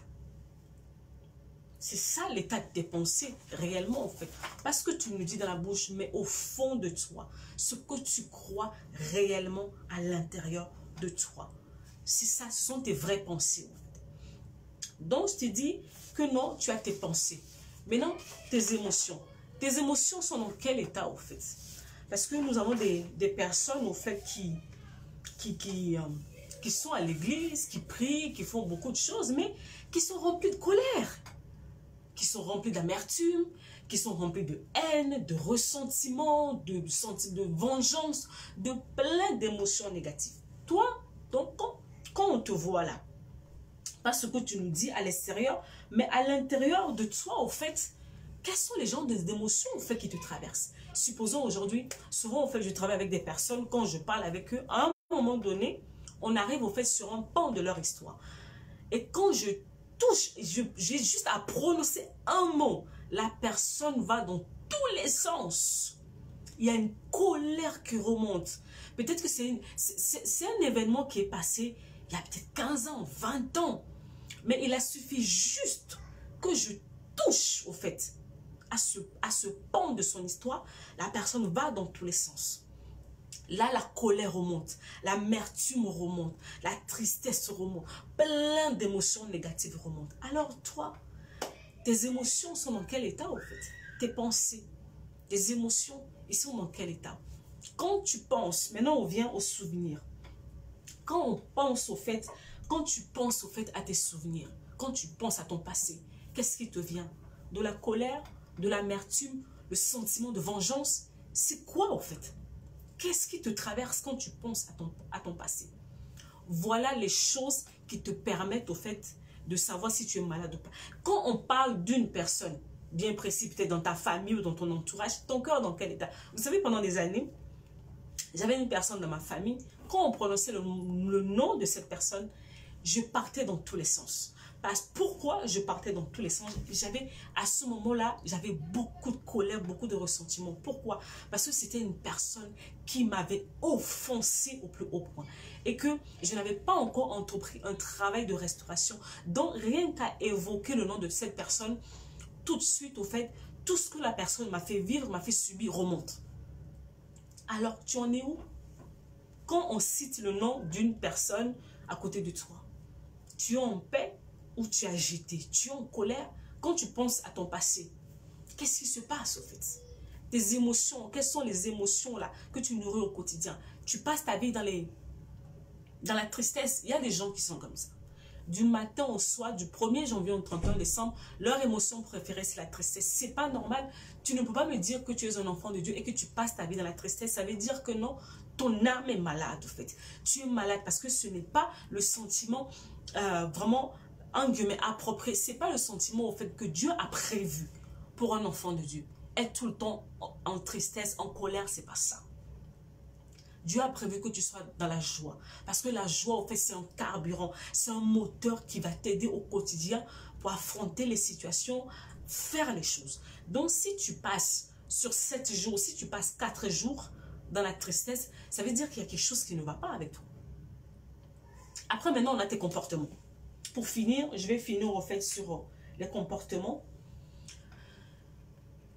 C'est ça l'état de tes pensées, réellement, en fait. Parce que tu nous dis dans la bouche, mais au fond de toi, ce que tu crois réellement à l'intérieur de toi. C'est ça, ce sont tes vraies pensées, en fait. Donc, je te dis que non, tu as tes pensées. Maintenant, tes émotions. Tes émotions sont dans quel état, en fait? Parce que nous avons des personnes, au fait, qui sont à l'église, qui prient, qui font beaucoup de choses, mais qui sont remplies de colère, qui sont remplis d'amertume, qui sont remplis de haine, de ressentiment, de vengeance, de plein d'émotions négatives. Toi, donc, quand on te voit là, pas ce que tu nous dis à l'extérieur, mais à l'intérieur de toi, au fait, quels sont les genres d'émotions au fait qui te traversent? Supposons aujourd'hui, souvent, au fait, je travaille avec des personnes, quand je parle avec eux, à un moment donné, on arrive au fait sur un pan de leur histoire. Et quand je touche, j'ai juste à prononcer un mot, la personne va dans tous les sens. il y a une colère qui remonte. Peut-être que c'est un événement qui est passé il y a peut-être 15 ans, 20 ans. Mais il a suffi juste que je touche, au fait, à ce pan de son histoire. La personne va dans tous les sens. Là, la colère remonte, l'amertume remonte, la tristesse remonte, plein d'émotions négatives remontent. Alors toi, tes émotions sont dans quel état, au fait? Tes pensées, tes émotions, ils sont dans quel état? Quand tu penses, maintenant on vient au souvenir. Quand on pense au fait, quand tu penses au fait à tes souvenirs, quand tu penses à ton passé, qu'est-ce qui te vient? De la colère, de l'amertume, le sentiment de vengeance? C'est quoi au fait? Qu'est-ce qui te traverse quand tu penses à ton passé? Voilà les choses qui te permettent au fait de savoir si tu es malade ou pas. Quand on parle d'une personne bien précise, peut-être dans ta famille ou dans ton entourage, ton cœur dans quel état? Vous savez, pendant des années, j'avais une personne dans ma famille, quand on prononçait le nom de cette personne, je partais dans tous les sens. Pourquoi je partais dans tous les sens? À ce moment-là, j'avais beaucoup de colère, beaucoup de ressentiment. Pourquoi? Parce que c'était une personne qui m'avait offensé au plus haut point. Et que je n'avais pas encore entrepris un travail de restauration. Donc, rien qu'à évoquer le nom de cette personne, tout de suite, au fait, tout ce que la personne m'a fait vivre, m'a fait subir, remonte. Alors, tu en es où? Quand on cite le nom d'une personne à côté de toi, tu es en paix ou tu es agité? Tu es en colère? Quand tu penses à ton passé, qu'est-ce qui se passe au fait? Tes émotions, quelles sont les émotions là que tu nourris au quotidien? Tu passes ta vie dans la tristesse. Il y a des gens qui sont comme ça. Du matin au soir, du 1er janvier au 31 décembre, leur émotion préférée, c'est la tristesse. C'est pas normal. Tu ne peux pas me dire que tu es un enfant de Dieu et que tu passes ta vie dans la tristesse. Ça veut dire que non, ton âme est malade, en fait. Tu es malade parce que ce n'est pas le sentiment vraiment, en guillemets, approprié. Ce n'est pas le sentiment, au fait, que Dieu a prévu pour un enfant de Dieu. Être tout le temps en tristesse, en colère, c'est pas ça. Dieu a prévu que tu sois dans la joie. Parce que la joie, en fait, c'est un carburant. C'est un moteur qui va t'aider au quotidien pour affronter les situations, faire les choses. Donc, si tu passes sur 7 jours, si tu passes 4 jours dans la tristesse, ça veut dire qu'il y a quelque chose qui ne va pas avec toi. Après, maintenant, on a tes comportements. Pour finir, je vais finir, en fait, sur les comportements.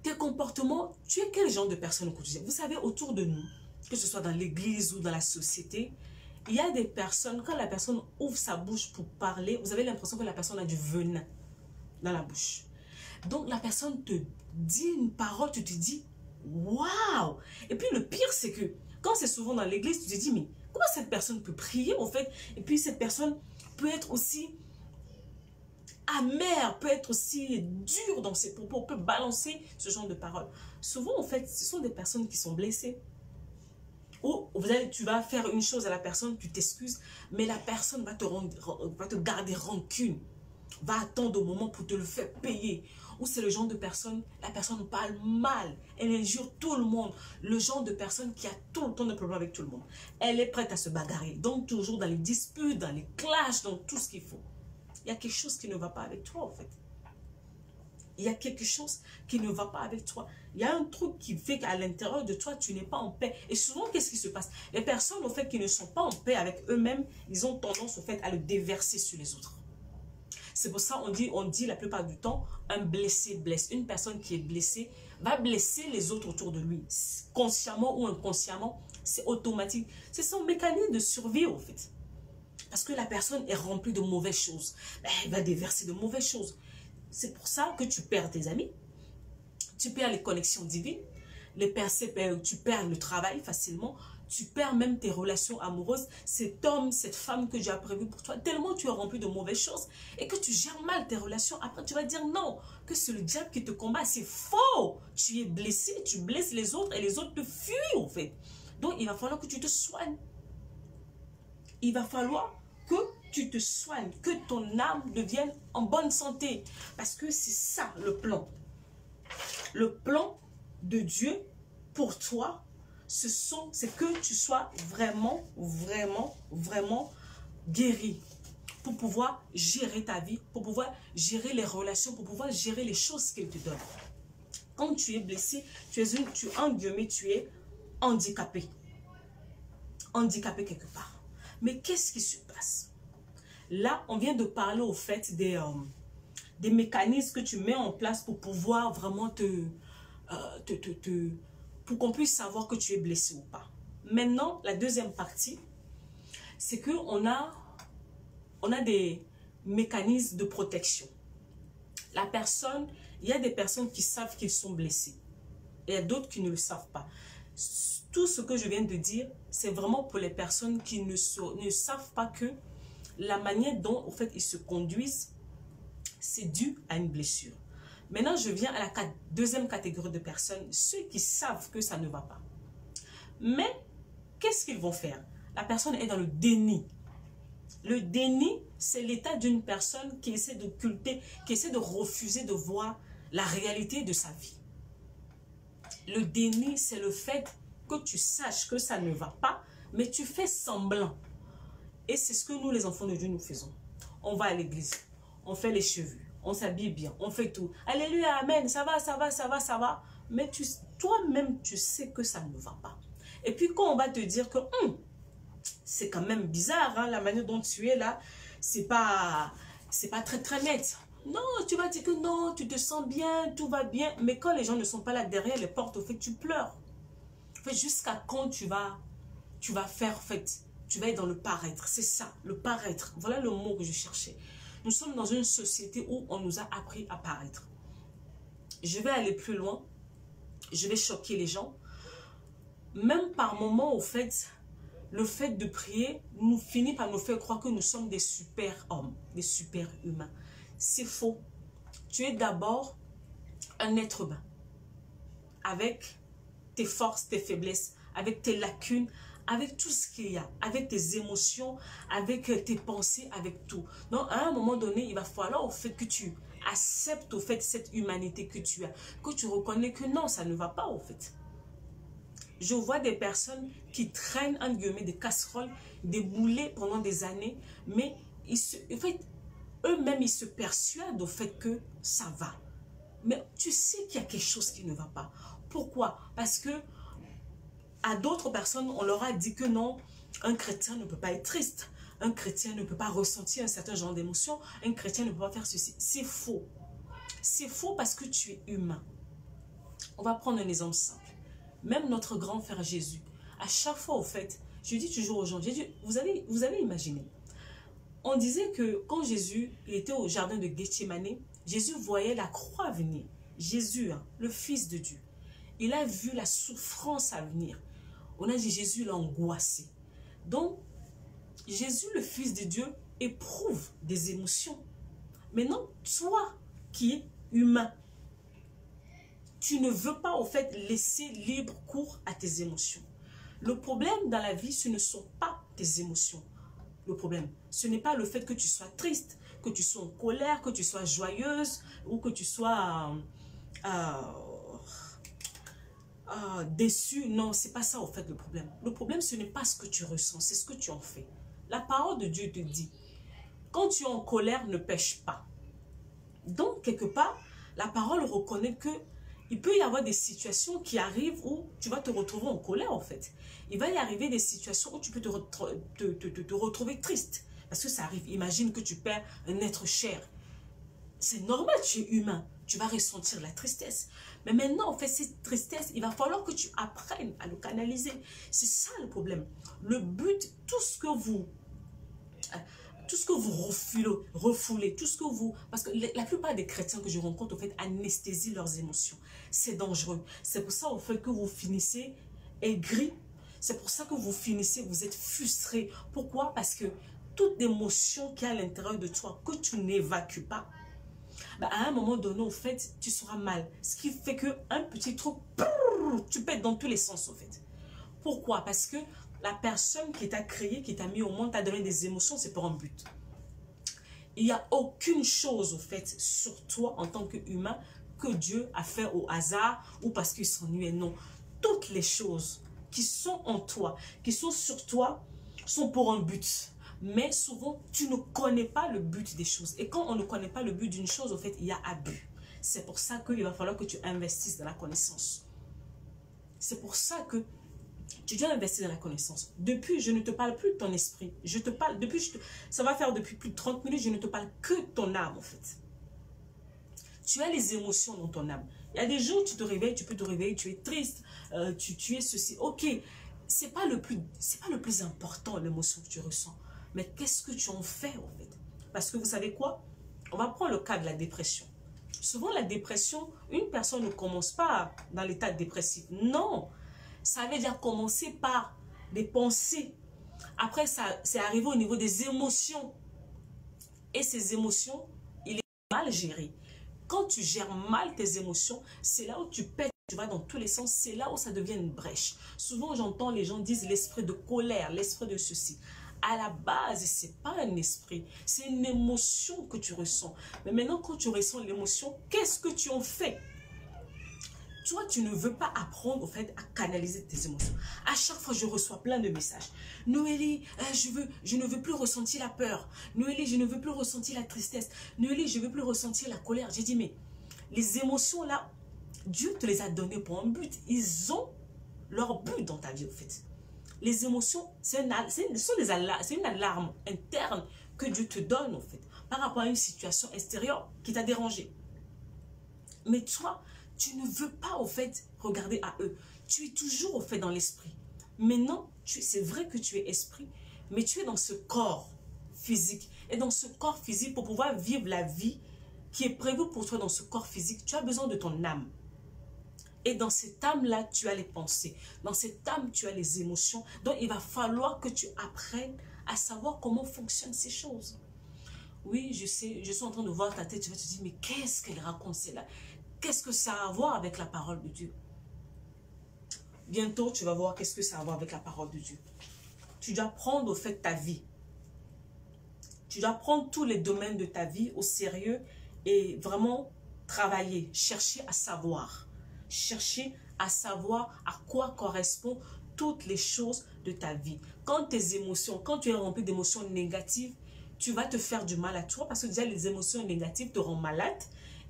Tes comportements, tu es quel genre de personne au quotidien? Vous savez, autour de nous, que ce soit dans l'église ou dans la société, il y a des personnes, quand la personne ouvre sa bouche pour parler, vous avez l'impression que la personne a du venin dans la bouche. Donc la personne te dit une parole, tu te dis, waouh! Et puis le pire, c'est que quand c'est souvent dans l'église, tu te dis, mais comment cette personne peut prier en fait? Et puis cette personne peut être aussi amère, peut être aussi dure dans ses propos, peut balancer ce genre de paroles. Souvent, en fait, ce sont des personnes qui sont blessées. Ou tu vas faire une chose à la personne, tu t'excuses, mais la personne va te garder rancune, va attendre au moment pour te le faire payer. Ou c'est le genre de personne, la personne parle mal, elle injure tout le monde. Le genre de personne qui a tout le temps de problèmes avec tout le monde. Elle est prête à se bagarrer, donc toujours dans les disputes, dans les clashs, dans tout ce qu'il faut. Il y a quelque chose qui ne va pas avec toi en fait. Il y a quelque chose qui ne va pas avec toi. Il y a un truc qui fait qu'à l'intérieur de toi, tu n'es pas en paix. Et souvent, qu'est-ce qui se passe? Les personnes, au fait, qui ne sont pas en paix avec eux-mêmes, ils ont tendance, au fait, à le déverser sur les autres. C'est pour ça on dit la plupart du temps, un blessé blesse. Une personne qui est blessée va blesser les autres autour de lui. Consciemment ou inconsciemment, c'est automatique. C'est son mécanisme de survie, au fait. Parce que la personne est remplie de mauvaises choses. Elle va déverser de mauvaises choses. C'est pour ça que tu perds tes amis, tu perds les connexions divines, tu perds le travail facilement, tu perds même tes relations amoureuses, cet homme, cette femme que Dieu a prévu pour toi, tellement tu es rempli de mauvaises choses et que tu gères mal tes relations. Après, tu vas dire non, que c'est le diable qui te combat, c'est faux. Tu es blessé, tu blesses les autres et les autres te fuient en fait. Donc, il va falloir que tu te soignes. Il va falloir que tu te soignes, que ton âme devienne en bonne santé. Parce que c'est ça le plan. Le plan de Dieu pour toi, c'est que tu sois vraiment, vraiment, vraiment guéri. Pour pouvoir gérer ta vie, pour pouvoir gérer les relations, pour pouvoir gérer les choses qu'il te donne. Quand tu es blessé, tu es handicapé. Handicapé quelque part. Mais qu'est-ce qui se passe? Là, on vient de parler au fait des mécanismes que tu mets en place pour pouvoir vraiment pour qu'on puisse savoir que tu es blessé ou pas. Maintenant, la deuxième partie, c'est qu'on a des mécanismes de protection. Il y a des personnes qui savent qu'ils sont blessés. Et il y a d'autres qui ne le savent pas. Tout ce que je viens de dire, c'est vraiment pour les personnes qui ne savent pas que la manière dont, en fait, ils se conduisent, c'est dû à une blessure. Maintenant, je viens à la deuxième catégorie de personnes, ceux qui savent que ça ne va pas. Mais, qu'est-ce qu'ils vont faire? La personne est dans le déni. Le déni, c'est l'état d'une personne qui essaie d'occulter, qui essaie de refuser de voir la réalité de sa vie. Le déni, c'est le fait que tu saches que ça ne va pas, mais tu fais semblant. Et c'est ce que nous, les enfants de Dieu, nous faisons. On va à l'église, on fait les cheveux, on s'habille bien, on fait tout. Alléluia, amen, ça va, ça va, ça va, ça va. Mais toi-même, tu sais que ça ne va pas. Et puis quand on va te dire que c'est quand même bizarre, hein, la manière dont tu es là, c'est pas très très net. Non, tu vas dire que non, tu te sens bien, tout va bien. Mais quand les gens ne sont pas là derrière les portes, au fait, tu pleures. En fait, jusqu'à quand tu vas faire, en fait, tu vas être dans le paraître. C'est ça, le paraître. Voilà le mot que je cherchais. Nous sommes dans une société où on nous a appris à paraître. Je vais aller plus loin. Je vais choquer les gens. Même par moments, au fait, le fait de prier nous finit par nous faire croire que nous sommes des super hommes, des super humains. C'est faux. Tu es d'abord un être humain. Avec tes forces, tes faiblesses, avec tes lacunes, avec tout ce qu'il y a, avec tes émotions, avec tes pensées, avec tout. Donc, à un moment donné, il va falloir au fait que tu acceptes au fait cette humanité que tu as, que tu reconnais que non, ça ne va pas au fait. Je vois des personnes qui traînent, entre guillemets, des casseroles, des boulets pendant des années, mais en fait, eux-mêmes, ils se persuadent au fait que ça va. Mais tu sais qu'il y a quelque chose qui ne va pas. Pourquoi? Parce que à d'autres personnes, on leur a dit que non, un chrétien ne peut pas être triste. Un chrétien ne peut pas ressentir un certain genre d'émotion. Un chrétien ne peut pas faire ceci. C'est faux. C'est faux parce que tu es humain. On va prendre un exemple simple. Même notre grand frère Jésus, à chaque fois au fait, je dis toujours aux gens, vous avez imaginé, on disait que quand Jésus était au jardin de Gethsémani, Jésus voyait la croix venir. Jésus, hein, le Fils de Dieu, il a vu la souffrance à venir. On a dit Jésus l'a angoissé. Donc, Jésus, le Fils de Dieu, éprouve des émotions. Maintenant, toi qui es humain, tu ne veux pas, au fait, laisser libre cours à tes émotions. Le problème dans la vie, ce ne sont pas tes émotions. Le problème, ce n'est pas le fait que tu sois triste, que tu sois en colère, que tu sois joyeuse ou que tu sois déçu. Non, c'est pas ça, au fait, le problème. Le problème, ce n'est pas ce que tu ressens, c'est ce que tu en fais. La parole de Dieu te dit, quand tu es en colère, ne pêche pas. Donc, quelque part, la parole reconnaît que il peut y avoir des situations qui arrivent où tu vas te retrouver en colère, en fait. Il va y arriver des situations où tu peux te retrouver triste. Parce que ça arrive. Imagine que tu perds un être cher. C'est normal, tu es humain. Tu vas ressentir la tristesse. Mais maintenant, en fait, cette tristesse, il va falloir que tu apprennes à le canaliser. C'est ça le problème. Le but, tout ce que vous refoulez, tout ce que vous... Parce que la plupart des chrétiens que je rencontre, en fait, anesthésient leurs émotions. C'est dangereux. C'est pour ça, en fait, que vous finissez aigris. C'est pour ça que vous finissez, vous êtes frustré. Pourquoi? Parce que toute émotion qui est à l'intérieur de toi, que tu n'évacues pas, bah, à un moment donné, en fait, tu seras mal. Ce qui fait qu'un petit truc, tu pètes dans tous les sens, en fait. Pourquoi? Parce que la personne qui t'a créé, qui t'a mis au monde, t'a donné des émotions, c'est pour un but. Il n'y a aucune chose, en fait, sur toi en tant qu'humain que Dieu a fait au hasard ou parce qu'il s'ennuyait. Non. Toutes les choses qui sont en toi, qui sont sur toi, sont pour un but. Mais souvent, tu ne connais pas le but des choses. Et quand on ne connaît pas le but d'une chose, en fait, il y a abus. C'est pour ça qu'il va falloir que tu investisses dans la connaissance. C'est pour ça que tu dois investir dans la connaissance. Depuis, je ne te parle plus de ton esprit. Je te parle, ça va faire depuis plus de 30 minutes, je ne te parle que de ton âme, en fait. Tu as les émotions dans ton âme. Il y a des jours, tu te réveilles, tu peux te réveiller, tu es triste, tu es ceci. Ok, c'est pas le plus important, l'émotion que tu ressens. Mais qu'est-ce que tu en fais, en fait? Parce que vous savez quoi? On va prendre le cas de la dépression. Souvent, la dépression, une personne ne commence pas dans l'état dépressif. Non, ça avait déjà commencé par des pensées. Après, c'est arrivé au niveau des émotions. Et ces émotions, il est mal géré. Quand tu gères mal tes émotions, c'est là où tu pètes, tu vas dans tous les sens, c'est là où ça devient une brèche. Souvent, j'entends les gens dire l'esprit de colère, l'esprit de ceci. À la base, ce n'est pas un esprit, c'est une émotion que tu ressens. Mais maintenant, quand tu ressens l'émotion, qu'est-ce que tu en fais? Toi, tu ne veux pas apprendre au fait à canaliser tes émotions. À chaque fois, je reçois plein de messages. Noélie, je ne veux plus ressentir la peur. Noélie, je ne veux plus ressentir la tristesse. Noélie, je ne veux plus ressentir la colère. J'ai dit, mais les émotions là, Dieu te les a données pour un but. Ils ont leur but dans ta vie, au fait. Les émotions, c'est une alarme interne que Dieu te donne, en fait, par rapport à une situation extérieure qui t'a dérangé. Mais toi, tu ne veux pas, au fait, regarder à eux. Tu es toujours, au fait, dans l'esprit. Maintenant, c'est vrai que tu es esprit, mais tu es dans ce corps physique. Et dans ce corps physique, pour pouvoir vivre la vie qui est prévue pour toi dans ce corps physique, tu as besoin de ton âme. Et dans cette âme-là, tu as les pensées. Dans cette âme, tu as les émotions. Donc, il va falloir que tu apprennes à savoir comment fonctionnent ces choses. Oui, je sais, je suis en train de voir ta tête. Tu vas te dire, mais qu'est-ce qu'elle raconte, celle-là? Qu'est-ce que ça a à voir avec la parole de Dieu? Bientôt, tu vas voir qu'est-ce que ça a à voir avec la parole de Dieu. Tu dois prendre au fait ta vie. Tu dois prendre tous les domaines de ta vie au sérieux et vraiment travailler, chercher à savoir. Chercher à savoir à quoi correspondent toutes les choses de ta vie. Quand tes émotions, quand tu es rempli d'émotions négatives, tu vas te faire du mal à toi parce que déjà les émotions négatives te rendent malade.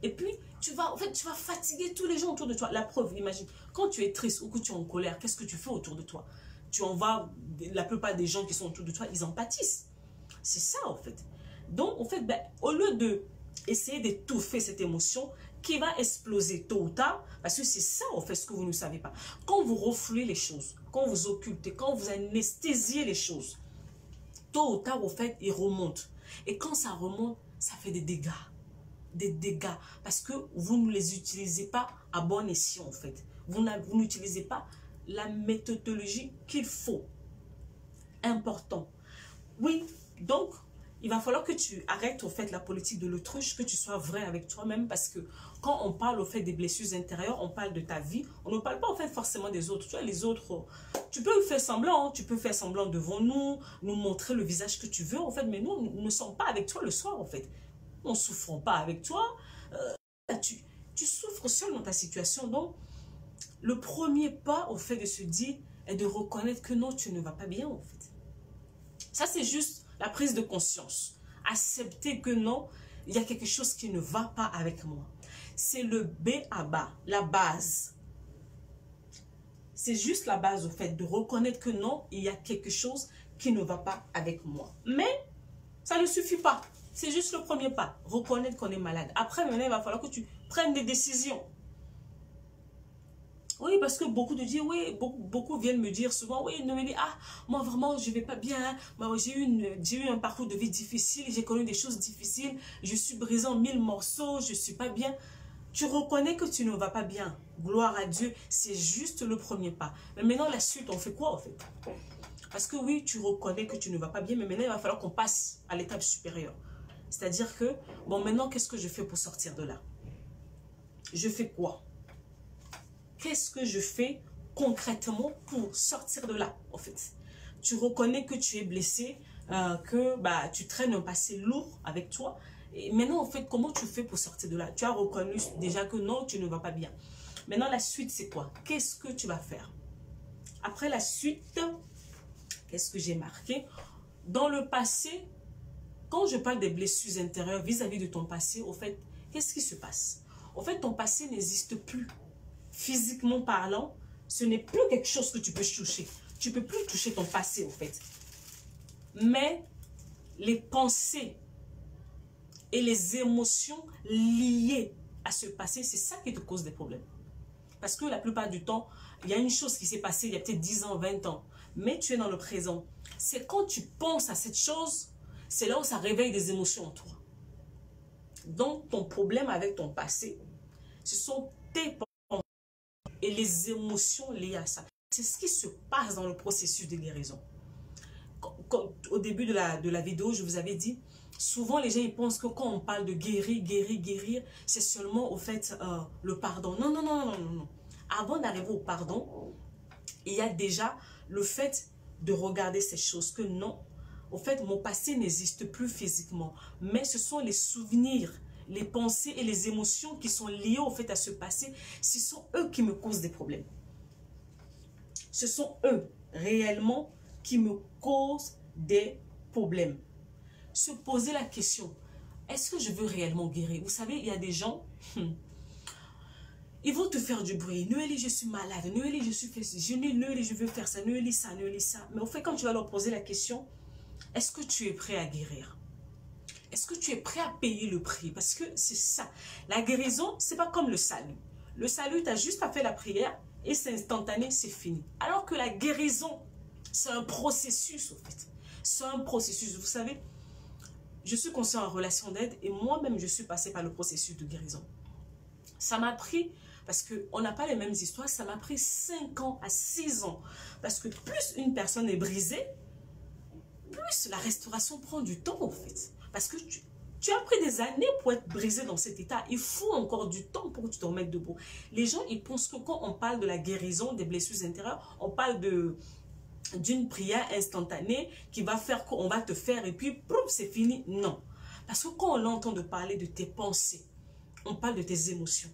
Et puis, tu vas fatiguer tous les gens autour de toi. La preuve, imagine, quand tu es triste ou que tu es en colère, qu'est-ce que tu fais autour de toi? La plupart des gens qui sont autour de toi, ils en pâtissent. C'est ça, en fait. Donc, en fait, au lieu d'essayer d'étouffer cette émotion qui va exploser tôt ou tard, parce que c'est ça, en fait, ce que vous ne savez pas. Quand vous refluez les choses, quand vous occultez, quand vous anesthésiez les choses, tôt ou tard, en fait, ils remontent. Et quand ça remonte, ça fait des dégâts. Des dégâts. Parce que vous ne les utilisez pas à bon escient, en fait. Vous n'utilisez pas la méthodologie qu'il faut. Important. Oui, donc, il va falloir que tu arrêtes, au fait, la politique de l'autruche, que tu sois vrai avec toi-même, parce que quand on parle, au fait, des blessures intérieures, on parle de ta vie, on ne parle pas, au fait, forcément des autres. Tu vois, les autres, tu peux faire semblant, tu peux faire semblant devant nous montrer le visage que tu veux, en fait, mais nous ne sommes pas avec toi le soir, en fait. Nous ne souffrons pas avec toi. Tu souffres seul dans ta situation. Donc, le premier pas, au fait, de se dire, est de reconnaître que non, tu ne vas pas bien, en fait. Ça, c'est juste la prise de conscience. Accepter que non, il y a quelque chose qui ne va pas avec moi. C'est le B à bas, la base. C'est juste la base, au fait, de reconnaître que non, il y a quelque chose qui ne va pas avec moi. Mais ça ne suffit pas. C'est juste le premier pas. Reconnaître qu'on est malade. Après, maintenant, il va falloir que tu prennes des décisions. Oui, parce que beaucoup de dire, oui, beaucoup viennent me dire souvent, oui, Noélie, moi vraiment, je ne vais pas bien. J'ai eu un parcours de vie difficile, j'ai connu des choses difficiles, je suis brisée en 1000 morceaux, je ne suis pas bien. Tu reconnais que tu ne vas pas bien. Gloire à Dieu, c'est juste le premier pas. Mais maintenant, la suite, on fait quoi en fait? Parce que oui, tu reconnais que tu ne vas pas bien, mais maintenant, il va falloir qu'on passe à l'étape supérieure. C'est-à-dire que, bon, maintenant, qu'est-ce que je fais pour sortir de là? Je fais quoi? Qu'est-ce que je fais concrètement pour sortir de là, en fait? Tu reconnais que tu es blessé, que tu traînes un passé lourd avec toi. Et maintenant, en fait, comment tu fais pour sortir de là? Tu as reconnu déjà que non, tu ne vas pas bien. Maintenant, la suite, c'est quoi? Qu'est-ce que tu vas faire? Après la suite, qu'est-ce que j'ai marqué? Dans le passé, quand je parle des blessures intérieures vis-à-vis de ton passé, au fait, qu'est-ce qui se passe? En fait, ton passé n'existe plus. Physiquement parlant, ce n'est plus quelque chose que tu peux toucher. Tu ne peux plus toucher ton passé, en fait. Mais les pensées et les émotions liées à ce passé, c'est ça qui te cause des problèmes. Parce que la plupart du temps, il y a une chose qui s'est passée il y a peut-être 10 ans, 20 ans. Mais tu es dans le présent. C'est quand tu penses à cette chose, c'est là où ça réveille des émotions en toi. Donc, ton problème avec ton passé, ce sont tes pensées et les émotions liées à ça. C'est ce qui se passe dans le processus de guérison. Au début de la vidéo, je vous avais dit, souvent les gens ils pensent que quand on parle de guérir, c'est seulement au fait le pardon. Non, non, non, non, non, non. Avant d'arriver au pardon, il y a déjà le fait de regarder ces choses que non, au fait, mon passé n'existe plus physiquement, mais ce sont les souvenirs, les pensées et les émotions qui sont liées au fait à ce passé, ce sont eux qui me causent des problèmes. Ce sont eux, réellement, qui me causent des problèmes. Se poser la question, est-ce que je veux réellement guérir? Vous savez, il y a des gens, ils vont te faire du bruit. Noélie, je suis malade. Noélie, je suis fait. Noélie, je veux faire ça. Noélie, ça, Noélie, ça. Mais au fait, quand tu vas leur poser la question, est-ce que tu es prêt à guérir? Est-ce que tu es prêt à payer le prix? Parce que c'est ça. La guérison, c'est pas comme le salut. Le salut, tu as juste à faire la prière et c'est instantané, c'est fini. Alors que la guérison, c'est un processus, au fait. C'est un processus. Vous savez, je suis consciente en relation d'aide et moi-même, je suis passée par le processus de guérison. Ça m'a pris, parce qu'on n'a pas les mêmes histoires, ça m'a pris 5 ans à 6 ans. Parce que plus une personne est brisée, plus la restauration prend du temps, en fait. Parce que tu as pris des années pour être brisé dans cet état. Il faut encore du temps pour que tu te remettes debout. Les gens, ils pensent que quand on parle de la guérison des blessures intérieures, on parle d'une prière instantanée qui va faire qu'on va te faire et puis, c'est fini. Non. Parce que quand on entend de parler de tes pensées, on parle de tes émotions.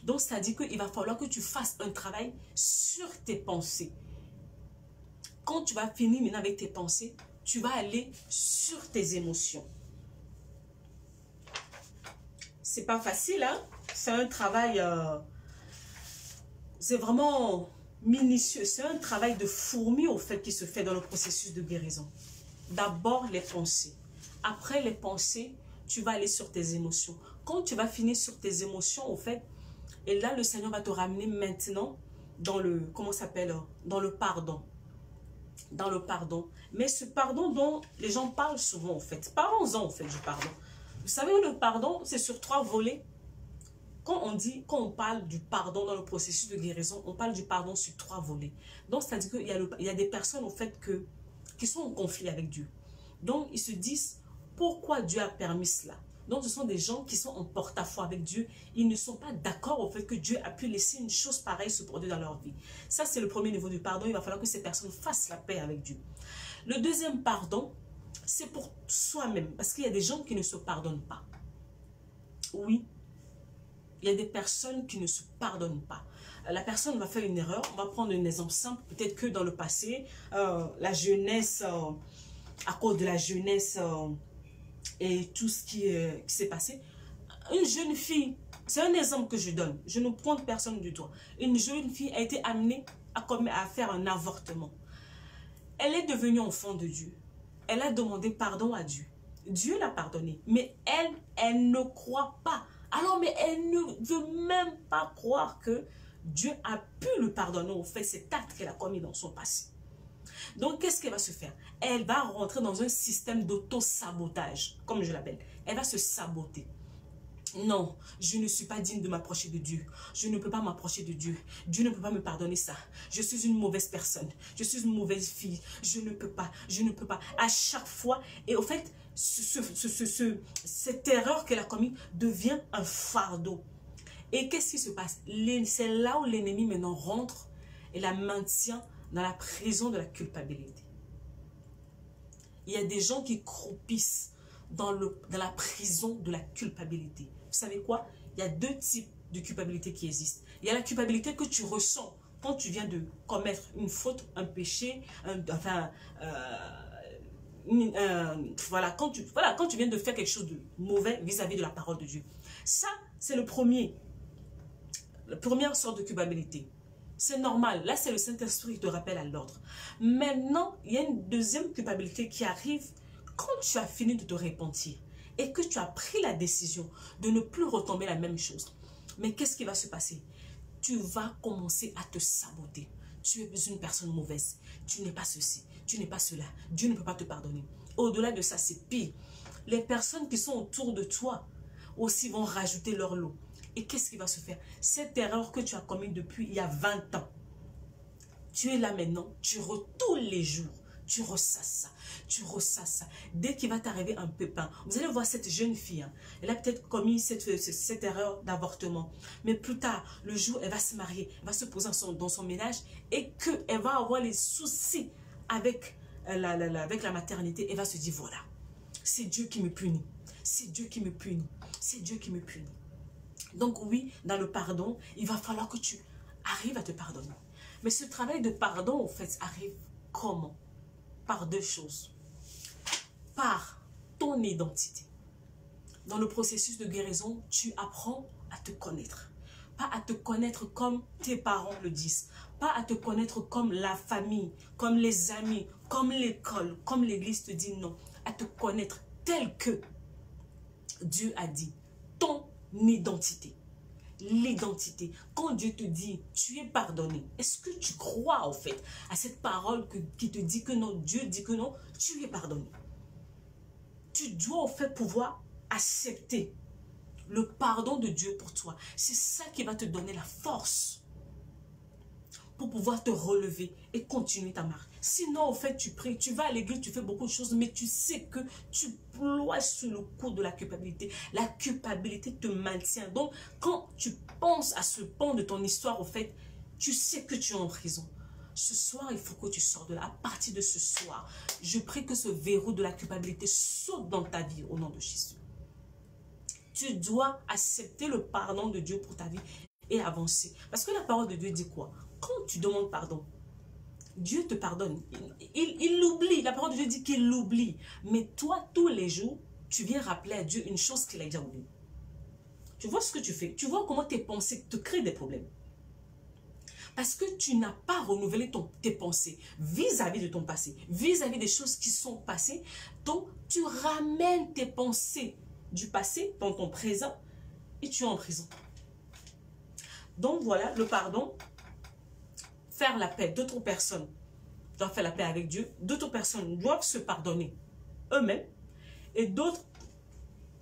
Donc, c'est-à-dire qu'il va falloir que tu fasses un travail sur tes pensées. Quand tu vas finir maintenant avec tes pensées, tu vas aller sur tes émotions. C'est pas facile, hein? C'est un travail, c'est vraiment minutieux. C'est un travail de fourmi, au fait, qui se fait dans le processus de guérison. D'abord, les pensées. Après les pensées, tu vas aller sur tes émotions. Quand tu vas finir sur tes émotions, au fait, et là, le Seigneur va te ramener maintenant dans le, comment ça s'appelle? Dans le pardon. Dans le pardon. Mais ce pardon dont les gens parlent souvent, en fait. Parlons-en, en fait, du pardon. Vous savez, le pardon, c'est sur 3 volets. Quand on parle du pardon dans le processus de guérison, on parle du pardon sur 3 volets. Donc, c'est-à-dire qu'il y a des personnes, au fait, qui sont en conflit avec Dieu. Donc, ils se disent, pourquoi Dieu a permis cela? Donc, ce sont des gens qui sont en porte-à-faux avec Dieu. Ils ne sont pas d'accord au fait que Dieu a pu laisser une chose pareille se produire dans leur vie. Ça, c'est le premier niveau du pardon. Il va falloir que ces personnes fassent la paix avec Dieu. Le deuxième pardon, c'est pour soi-même. Parce qu'il y a des gens qui ne se pardonnent pas. Oui, il y a des personnes qui ne se pardonnent pas. La personne va faire une erreur. On va prendre un exemple simple. Peut-être que dans le passé, la jeunesse, à cause de la jeunesse et tout ce qui s'est passé, une jeune fille, c'est un exemple que je donne. Je ne pointe personne du doigt. Une jeune fille a été amenée à faire un avortement. Elle est devenue enfant de Dieu. Elle a demandé pardon à Dieu. Dieu l'a pardonné. Mais elle ne croit pas. Alors, mais elle ne veut même pas croire que Dieu a pu le pardonner au fait cet acte qu'elle a commis dans son passé. Donc, qu'est-ce qu'elle va se faire? Elle va rentrer dans un système d'auto-sabotage, comme je l'appelle. Elle va se saboter. Non, je ne suis pas digne de m'approcher de Dieu. Je ne peux pas m'approcher de Dieu. Dieu ne peut pas me pardonner ça. Je suis une mauvaise personne. Je suis une mauvaise fille. Je ne peux pas. Je ne peux pas. À chaque fois. Et au fait, cette erreur qu'elle a commise devient un fardeau. Et qu'est-ce qui se passe? C'est là où l'ennemi maintenant rentre et la maintient dans la prison de la culpabilité. Il y a des gens qui croupissent dans la prison de la culpabilité. Vous savez quoi? Il y a 2 types de culpabilité qui existent. Il y a la culpabilité que tu ressens quand tu viens de commettre une faute, un péché, quand tu viens de faire quelque chose de mauvais vis-à-vis de la parole de Dieu. Ça, c'est le premier. la première sorte de culpabilité. C'est normal. Là, c'est le Saint-Esprit qui te rappelle à l'ordre. Maintenant, il y a une deuxième culpabilité qui arrive quand tu as fini de te repentir et que tu as pris la décision de ne plus retomber la même chose. Mais qu'est-ce qui va se passer? Tu vas commencer à te saboter. Tu es une personne mauvaise. Tu n'es pas ceci. Tu n'es pas cela. Dieu ne peut pas te pardonner. Au-delà de ça, c'est pire. Les personnes qui sont autour de toi aussi vont rajouter leur lot. Et qu'est-ce qui va se faire? Cette erreur que tu as commise depuis il y a 20 ans, tu es là maintenant, tous les jours, tu ressasses ça, tu ressasses ça. Dès qu'il va t'arriver un pépin, vous allez voir cette jeune fille, hein, elle a peut-être commis cette erreur d'avortement. Mais plus tard, le jour, elle va se marier, elle va se poser dans son ménage et qu'elle va avoir les soucis avec la maternité. Elle va se dire, voilà, c'est Dieu qui me punit, c'est Dieu qui me punit, c'est Dieu qui me punit. Donc oui, dans le pardon, il va falloir que tu arrives à te pardonner. Mais ce travail de pardon, en fait, arrive comment? Par deux choses. Par ton identité. Dans le processus de guérison, tu apprends à te connaître. Pas à te connaître comme tes parents le disent. Pas à te connaître comme la famille, comme les amis, comme l'école, comme l'église te dit non. À te connaître tel que Dieu a dit. Ton identité. L'identité. Quand Dieu te dit, tu es pardonné, est-ce que tu crois en fait à cette parole qui te dit que non, Dieu dit que non, tu es pardonné. Tu dois en fait pouvoir accepter le pardon de Dieu pour toi. C'est ça qui va te donner la force pour pouvoir te relever et continuer ta marche. Sinon, en fait, tu pries, tu vas à l'église, tu fais beaucoup de choses, mais tu sais que tu ploies sous le coup de la culpabilité. La culpabilité te maintient. Donc, quand tu penses à ce pan de ton histoire, en fait, tu sais que tu es en prison. Ce soir, il faut que tu sors de là. À partir de ce soir, je prie que ce verrou de la culpabilité saute dans ta vie au nom de Jésus. Tu dois accepter le pardon de Dieu pour ta vie et avancer. Parce que la parole de Dieu dit quoi? Quand tu demandes pardon, Dieu te pardonne. Il l'oublie. La parole de Dieu dit qu'il l'oublie. Mais toi, tous les jours, tu viens rappeler à Dieu une chose qu'il a déjà oubliée. Tu vois ce que tu fais? Tu vois comment tes pensées te créent des problèmes. Parce que tu n'as pas renouvelé tes pensées vis-à-vis de ton passé, vis-à-vis des choses qui sont passées. Donc, tu ramènes tes pensées du passé dans ton présent et tu es en prison. Donc, voilà, le pardon, faire la paix. D'autres personnes doivent faire la paix avec Dieu. D'autres personnes doivent se pardonner eux-mêmes. Et d'autres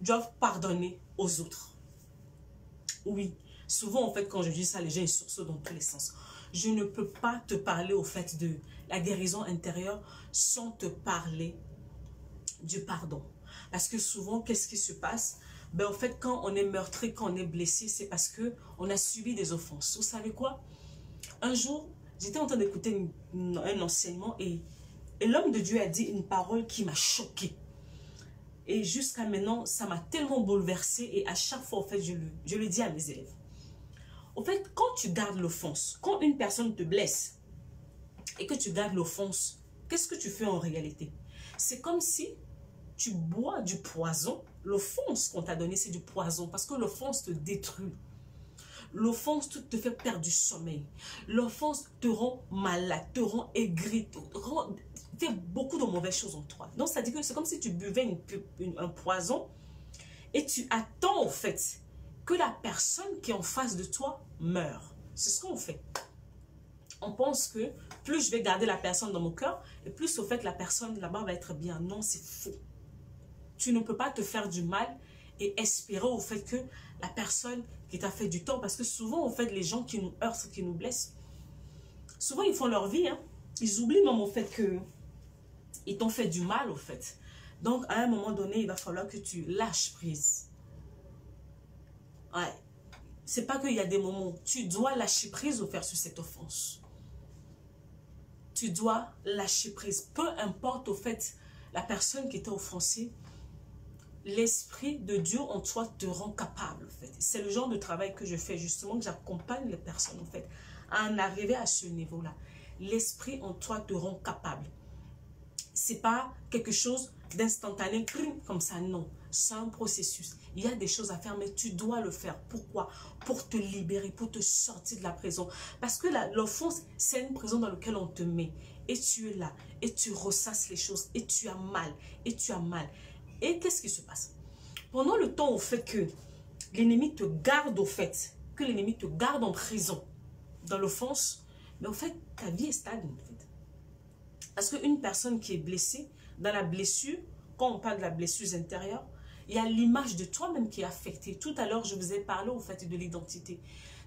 doivent pardonner aux autres. Oui, souvent en fait quand je dis ça, les gens ils sursautent dans tous les sens. Je ne peux pas te parler au fait de la guérison intérieure sans te parler du pardon. Parce que souvent, qu'est-ce qui se passe? Ben, en fait, quand on est meurtri, quand on est blessé, c'est parce qu'on a subi des offenses. Vous savez quoi? Un jour, j'étais en train d'écouter un enseignement et l'homme de Dieu a dit une parole qui m'a choquée. Et jusqu'à maintenant, ça m'a tellement bouleversée et à chaque fois, en fait, je le dis à mes élèves. En fait, quand tu gardes l'offense, quand une personne te blesse et que tu gardes l'offense, qu'est-ce que tu fais en réalité? C'est comme si tu bois du poison. L'offense qu'on t'a donné, c'est du poison parce que l'offense te détruit. L'offense te fait perdre du sommeil. L'offense te rend malade, te rend aigri, fait beaucoup de mauvaises choses en toi. Donc, ça dit que c'est comme si tu buvais un poison et tu attends en fait que la personne qui est en face de toi meure. C'est ce qu'on fait. On pense que plus je vais garder la personne dans mon cœur et plus au fait la personne là-bas va être bien. Non, c'est faux. Tu ne peux pas te faire du mal et espérer au fait que la personne qui t'a fait du tort, parce que souvent, en fait, les gens qui nous heurtent, qui nous blessent, souvent, ils font leur vie. Hein. Ils oublient même au fait qu'ils t'ont fait du mal, au fait. Donc, à un moment donné, il va falloir que tu lâches prise. Ouais. C'est pas qu'il y a des moments où tu dois lâcher prise au faire sur cette offense. Tu dois lâcher prise. Peu importe, au fait, la personne qui t'a offensé, l'Esprit de Dieu en toi te rend capable, en fait. C'est le genre de travail que je fais, justement, que j'accompagne les personnes, en fait, à en arriver à ce niveau-là. L'Esprit en toi te rend capable. C'est pas quelque chose d'instantané, comme ça, non. C'est un processus. Il y a des choses à faire, mais tu dois le faire. Pourquoi? Pour te libérer, pour te sortir de la prison. Parce que l'offense, c'est une prison dans laquelle on te met. Et tu es là, et tu ressasses les choses, et tu as mal, et tu as mal. Et qu'est-ce qui se passe? Pendant le temps au fait que l'ennemi te garde que l'ennemi te garde en prison, dans l'offense, mais au fait, ta vie est stagne, en fait. Parce qu'une personne qui est blessée, dans la blessure, quand on parle de la blessure intérieure, il y a l'image de toi-même qui est affectée. Tout à l'heure, je vous ai parlé au fait de l'identité.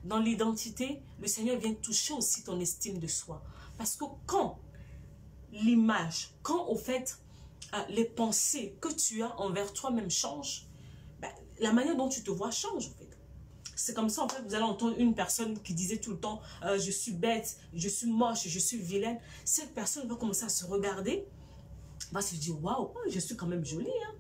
Dans l'identité, le Seigneur vient toucher aussi ton estime de soi. Parce que quand l'image, quand au fait, les pensées que tu as envers toi-même changent, ben, la manière dont tu te vois change, en fait. C'est comme ça, en fait, vous allez entendre une personne qui disait tout le temps je suis bête, je suis moche, je suis vilaine. Cette personne va commencer à se regarder, va se dire waouh, je suis quand même jolie. Hein.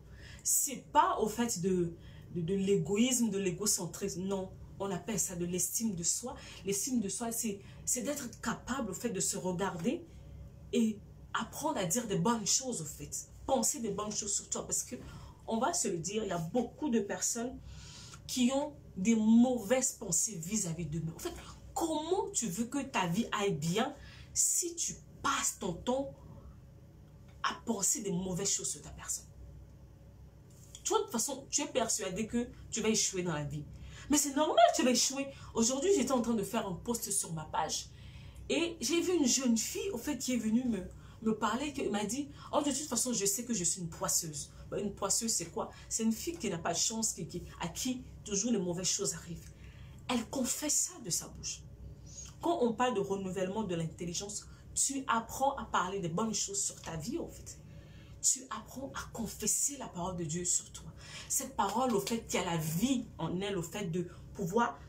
C'est pas au fait de l'égoïsme, de l'égocentrisme. Non, on appelle ça de l'estime de soi. L'estime de soi, c'est d'être capable au fait de se regarder et apprendre à dire des bonnes choses au fait. Penser des bonnes choses sur toi. Parce que on va se le dire, il y a beaucoup de personnes qui ont des mauvaises pensées vis-à-vis d'eux-mêmes. En fait, comment tu veux que ta vie aille bien si tu passes ton temps à penser des mauvaises choses sur ta personne? Toi, de toute façon, tu es persuadé que tu vas échouer dans la vie. Mais c'est normal, tu vas échouer. Aujourd'hui, j'étais en train de faire un post sur ma page et j'ai vu une jeune fille, au fait, qui est venue me parler, qui m'a dit, oh, de toute façon, je sais que je suis une poisseuse. Une poisseuse, c'est quoi? C'est une fille qui n'a pas de chance, à qui toujours les mauvaises choses arrivent. Elle confesse ça de sa bouche. Quand on parle de renouvellement de l'intelligence, tu apprends à parler des bonnes choses sur ta vie, en fait. Tu apprends à confesser la parole de Dieu sur toi. Cette parole, au fait, qui a la vie en elle, au fait de pouvoir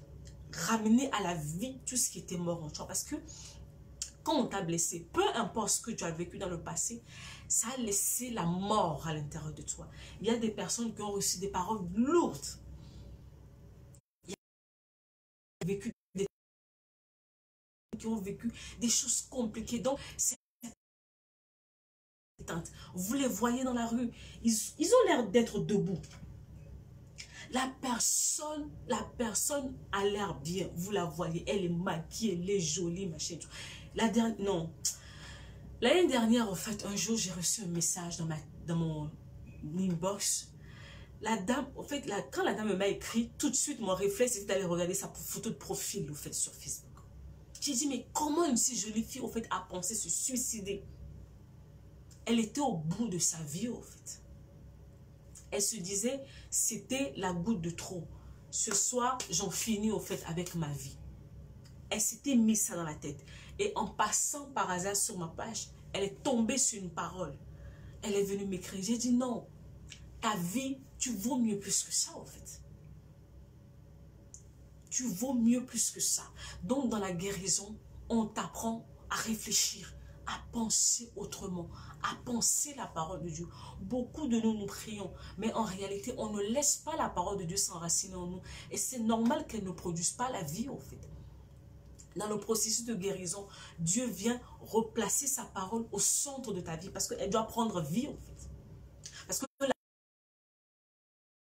ramener à la vie tout ce qui était mort en toi. Parce que quand on t'a blessé, peu importe ce que tu as vécu dans le passé, ça a laissé la mort à l'intérieur de toi. Il y a des personnes qui ont reçu des paroles lourdes. Il y a vécu qui ont vécu des choses compliquées. Donc, c'est vous les voyez dans la rue, ils ont l'air d'être debout. La personne a l'air bien. Vous la voyez, elle est maquillée, elle est jolie, machin. Non. L'année dernière, en fait, un jour, j'ai reçu un message dans mon inbox. La dame, en fait, quand la dame m'a écrit, tout de suite, mon réflexe, c'était d'aller regarder sa photo de profil, en fait, sur Facebook. J'ai dit, mais comment une si jolie fille, en fait, a pensé se suicider? Elle était au bout de sa vie, en fait. Elle se disait, c'était la goutte de trop. Ce soir, j'en finis, au fait, avec ma vie. Elle s'était mis ça dans la tête. Et en passant par hasard sur ma page, elle est tombée sur une parole. Elle est venue m'écrire. J'ai dit, non, ta vie, tu vaux mieux plus que ça, en fait. Tu vaux mieux plus que ça. Donc, dans la guérison, on t'apprend à réfléchir, à penser autrement, à penser la parole de Dieu. Beaucoup de nous prions, mais en réalité, on ne laisse pas la parole de Dieu s'enraciner en nous. Et c'est normal qu'elle ne produise pas la vie, en fait. Dans le processus de guérison, Dieu vient replacer sa parole au centre de ta vie parce qu'elle doit prendre vie, en fait. Parce que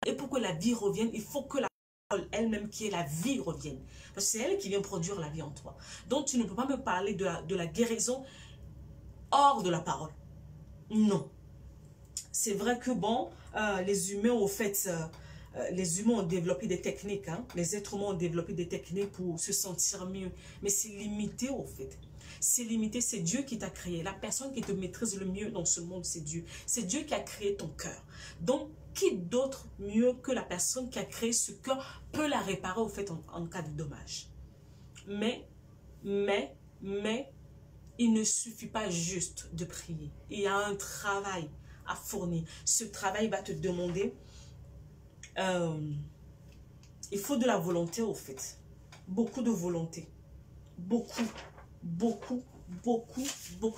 et pour que la vie revienne, il faut que la parole elle-même qui est la vie revienne. Parce que c'est elle qui vient produire la vie en toi. Donc tu ne peux pas me parler de la guérison hors de la parole. Non. C'est vrai que bon, les humains au fait, les humains ont développé des techniques, hein? Les êtres humains ont développé des techniques pour se sentir mieux. Mais c'est limité au fait. C'est limité, c'est Dieu qui t'a créé. La personne qui te maîtrise le mieux dans ce monde, c'est Dieu. C'est Dieu qui a créé ton cœur. Donc, qui d'autre mieux que la personne qui a créé ce cœur peut la réparer au fait en cas de dommage. Mais, il ne suffit pas juste de prier. Il y a un travail à fournir. Ce travail va te demander, il faut de la volonté au fait. Beaucoup de volonté. Beaucoup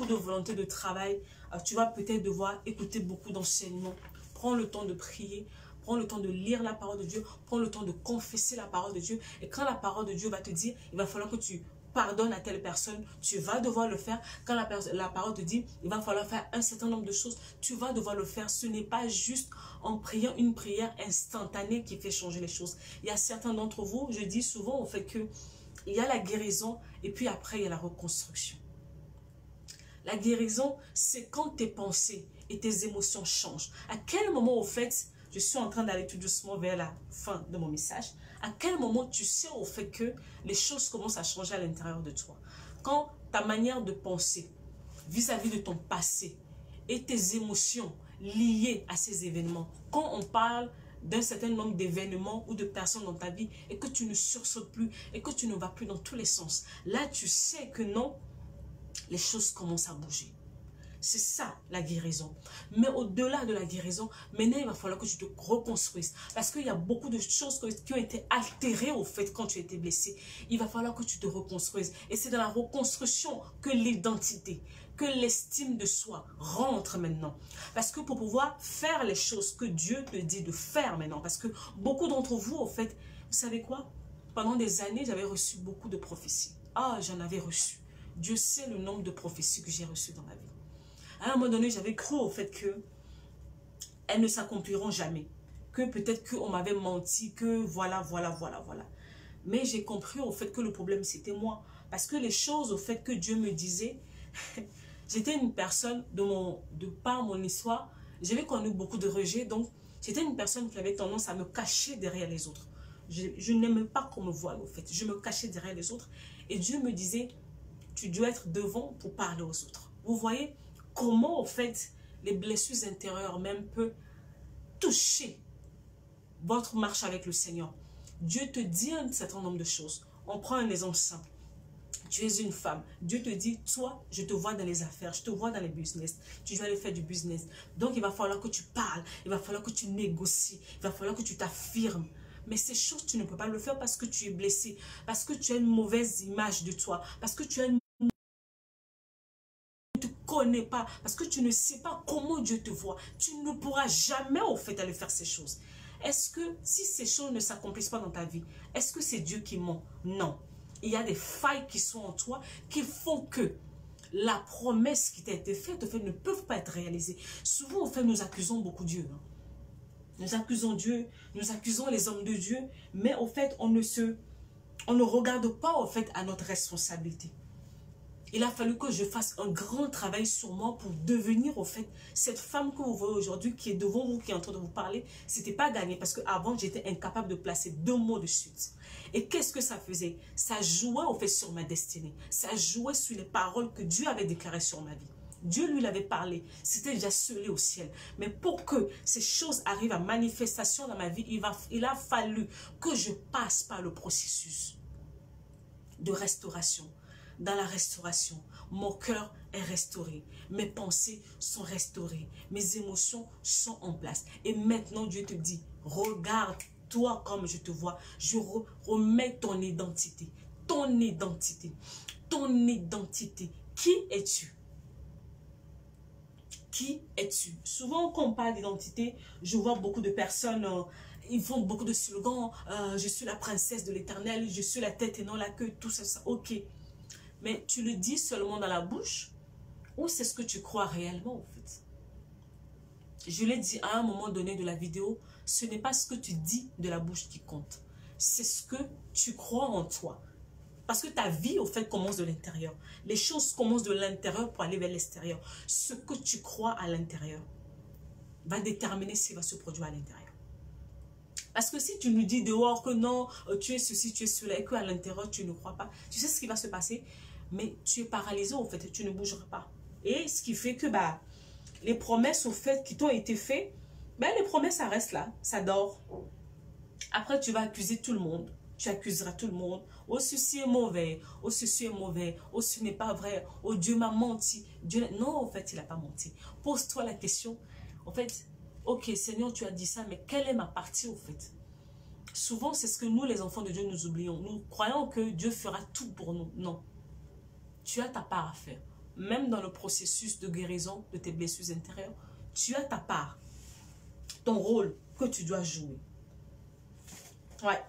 de volonté de travail. Tu vas peut-être devoir écouter beaucoup d'enseignements. Prends le temps de prier. Prends le temps de lire la parole de Dieu. Prends le temps de confesser la parole de Dieu. Et quand la parole de Dieu va te dire, il va falloir que tu pardonne à telle personne, tu vas devoir le faire. Quand la parole te dit, il va falloir faire un certain nombre de choses, tu vas devoir le faire. Ce n'est pas juste en priant une prière instantanée qui fait changer les choses. Il y a certains d'entre vous, je dis souvent, au fait que il y a la guérison et puis après, il y a la reconstruction. La guérison, c'est quand tes pensées et tes émotions changent. À quel moment, au fait, je suis en train d'aller tout doucement vers la fin de mon message, à quel moment tu sais au fait que les choses commencent à changer à l'intérieur de toi? Quand ta manière de penser vis-à-vis de ton passé et tes émotions liées à ces événements, quand on parle d'un certain nombre d'événements ou de personnes dans ta vie et que tu ne sursautes plus et que tu ne vas plus dans tous les sens, là tu sais que non, les choses commencent à bouger. C'est ça la guérison. Mais au-delà de la guérison, maintenant il va falloir que tu te reconstruises. Parce qu'il y a beaucoup de choses qui ont été altérées au fait quand tu étais blessé. Il va falloir que tu te reconstruises. Et c'est dans la reconstruction que l'identité, que l'estime de soi rentre maintenant. Parce que pour pouvoir faire les choses que Dieu te dit de faire maintenant, parce que beaucoup d'entre vous, au fait, vous savez quoi? Pendant des années, j'avais reçu beaucoup de prophéties. Ah, j'en avais reçu. Dieu sait le nombre de prophéties que j'ai reçues dans ma vie. À un moment donné, j'avais cru au fait que elles ne s'accompliront jamais. Que peut-être qu'on m'avait menti, que voilà. Mais j'ai compris au fait que le problème, c'était moi. Parce que les choses au fait que Dieu me disait, j'étais une personne, de par mon histoire, j'avais connu beaucoup de rejet. Donc, j'étais une personne qui avait tendance à me cacher derrière les autres. Je n'aimais pas qu'on me voie au fait. Je me cachais derrière les autres. Et Dieu me disait, tu dois être devant pour parler aux autres. Vous voyez comment, au fait, les blessures intérieures même peuvent toucher votre marche avec le Seigneur. Dieu te dit un certain nombre de choses. On prend un exemple simple. Tu es une femme. Dieu te dit, toi, je te vois dans les affaires, je te vois dans les business. Tu dois aller faire du business. Donc, il va falloir que tu parles. Il va falloir que tu négocies. Il va falloir que tu t'affirmes. Mais ces choses, tu ne peux pas le faire parce que tu es blessé. Parce que tu as une mauvaise image de toi. Parce que tu as une connais pas, parce que tu ne sais pas comment Dieu te voit, tu ne pourras jamais au fait aller faire ces choses. Est-ce que si ces choses ne s'accomplissent pas dans ta vie, est-ce que c'est Dieu qui ment? Non. Il y a des failles qui sont en toi qui font que la promesse qui t'a été faite, au fait, ne peuvent pas être réalisées. Souvent, au fait, nous accusons beaucoup Dieu. Nous accusons Dieu, nous accusons les hommes de Dieu, mais au fait, on ne regarde pas au fait à notre responsabilité. Il a fallu que je fasse un grand travail sur moi pour devenir, au fait, cette femme que vous voyez aujourd'hui, qui est devant vous, qui est en train de vous parler. C'était pas gagné parce qu'avant, j'étais incapable de placer 2 mots de suite. Et qu'est-ce que ça faisait? Ça jouait, au fait, sur ma destinée. Ça jouait sur les paroles que Dieu avait déclarées sur ma vie. Dieu lui l'avait parlé. C'était déjà scellé au ciel. Mais pour que ces choses arrivent à manifestation dans ma vie, il a fallu que je passe par le processus de restauration. Dans la restauration, mon cœur est restauré, mes pensées sont restaurées, mes émotions sont en place. Et maintenant, Dieu te dit, regarde-toi comme je te vois. Je remets ton identité, ton identité, ton identité. Qui es-tu? Qui es-tu? Souvent, quand on parle d'identité, je vois beaucoup de personnes... ils font beaucoup de slogans. Je suis la princesse de l'Éternel, je suis la tête et non la queue, tout ça, ça. Ok. Mais tu le dis seulement dans la bouche ou c'est ce que tu crois réellement en fait? Je l'ai dit à un moment donné de la vidéo, ce n'est pas ce que tu dis de la bouche qui compte. C'est ce que tu crois en toi. Parce que ta vie, au fait, commence de l'intérieur. Les choses commencent de l'intérieur pour aller vers l'extérieur. Ce que tu crois à l'intérieur va déterminer ce qui va se produire à l'intérieur. Parce que si tu nous dis dehors que non, tu es ceci, tu es cela, et qu'à l'intérieur, tu ne crois pas, tu sais ce qui va se passer? Mais tu es paralysé, au fait, tu ne bougeras pas. Et ce qui fait que les promesses, au fait, qui t'ont été faites, les promesses, ça reste là, ça dort. Après, tu vas accuser tout le monde. Tu accuseras tout le monde. Oh, ceci est mauvais. Oh, ceci est mauvais. Oh, ce n'est pas vrai. Oh, Dieu m'a menti. Non, en fait, il n'a pas menti. Pose-toi la question. En fait, ok, Seigneur, tu as dit ça, mais quelle est ma partie, au fait? Souvent, c'est ce que nous, les enfants de Dieu, nous oublions. Nous croyons que Dieu fera tout pour nous. Non. Tu as ta part à faire. Même dans le processus de guérison de tes blessures intérieures, tu as ta part. Ton rôle que tu dois jouer. Ouais.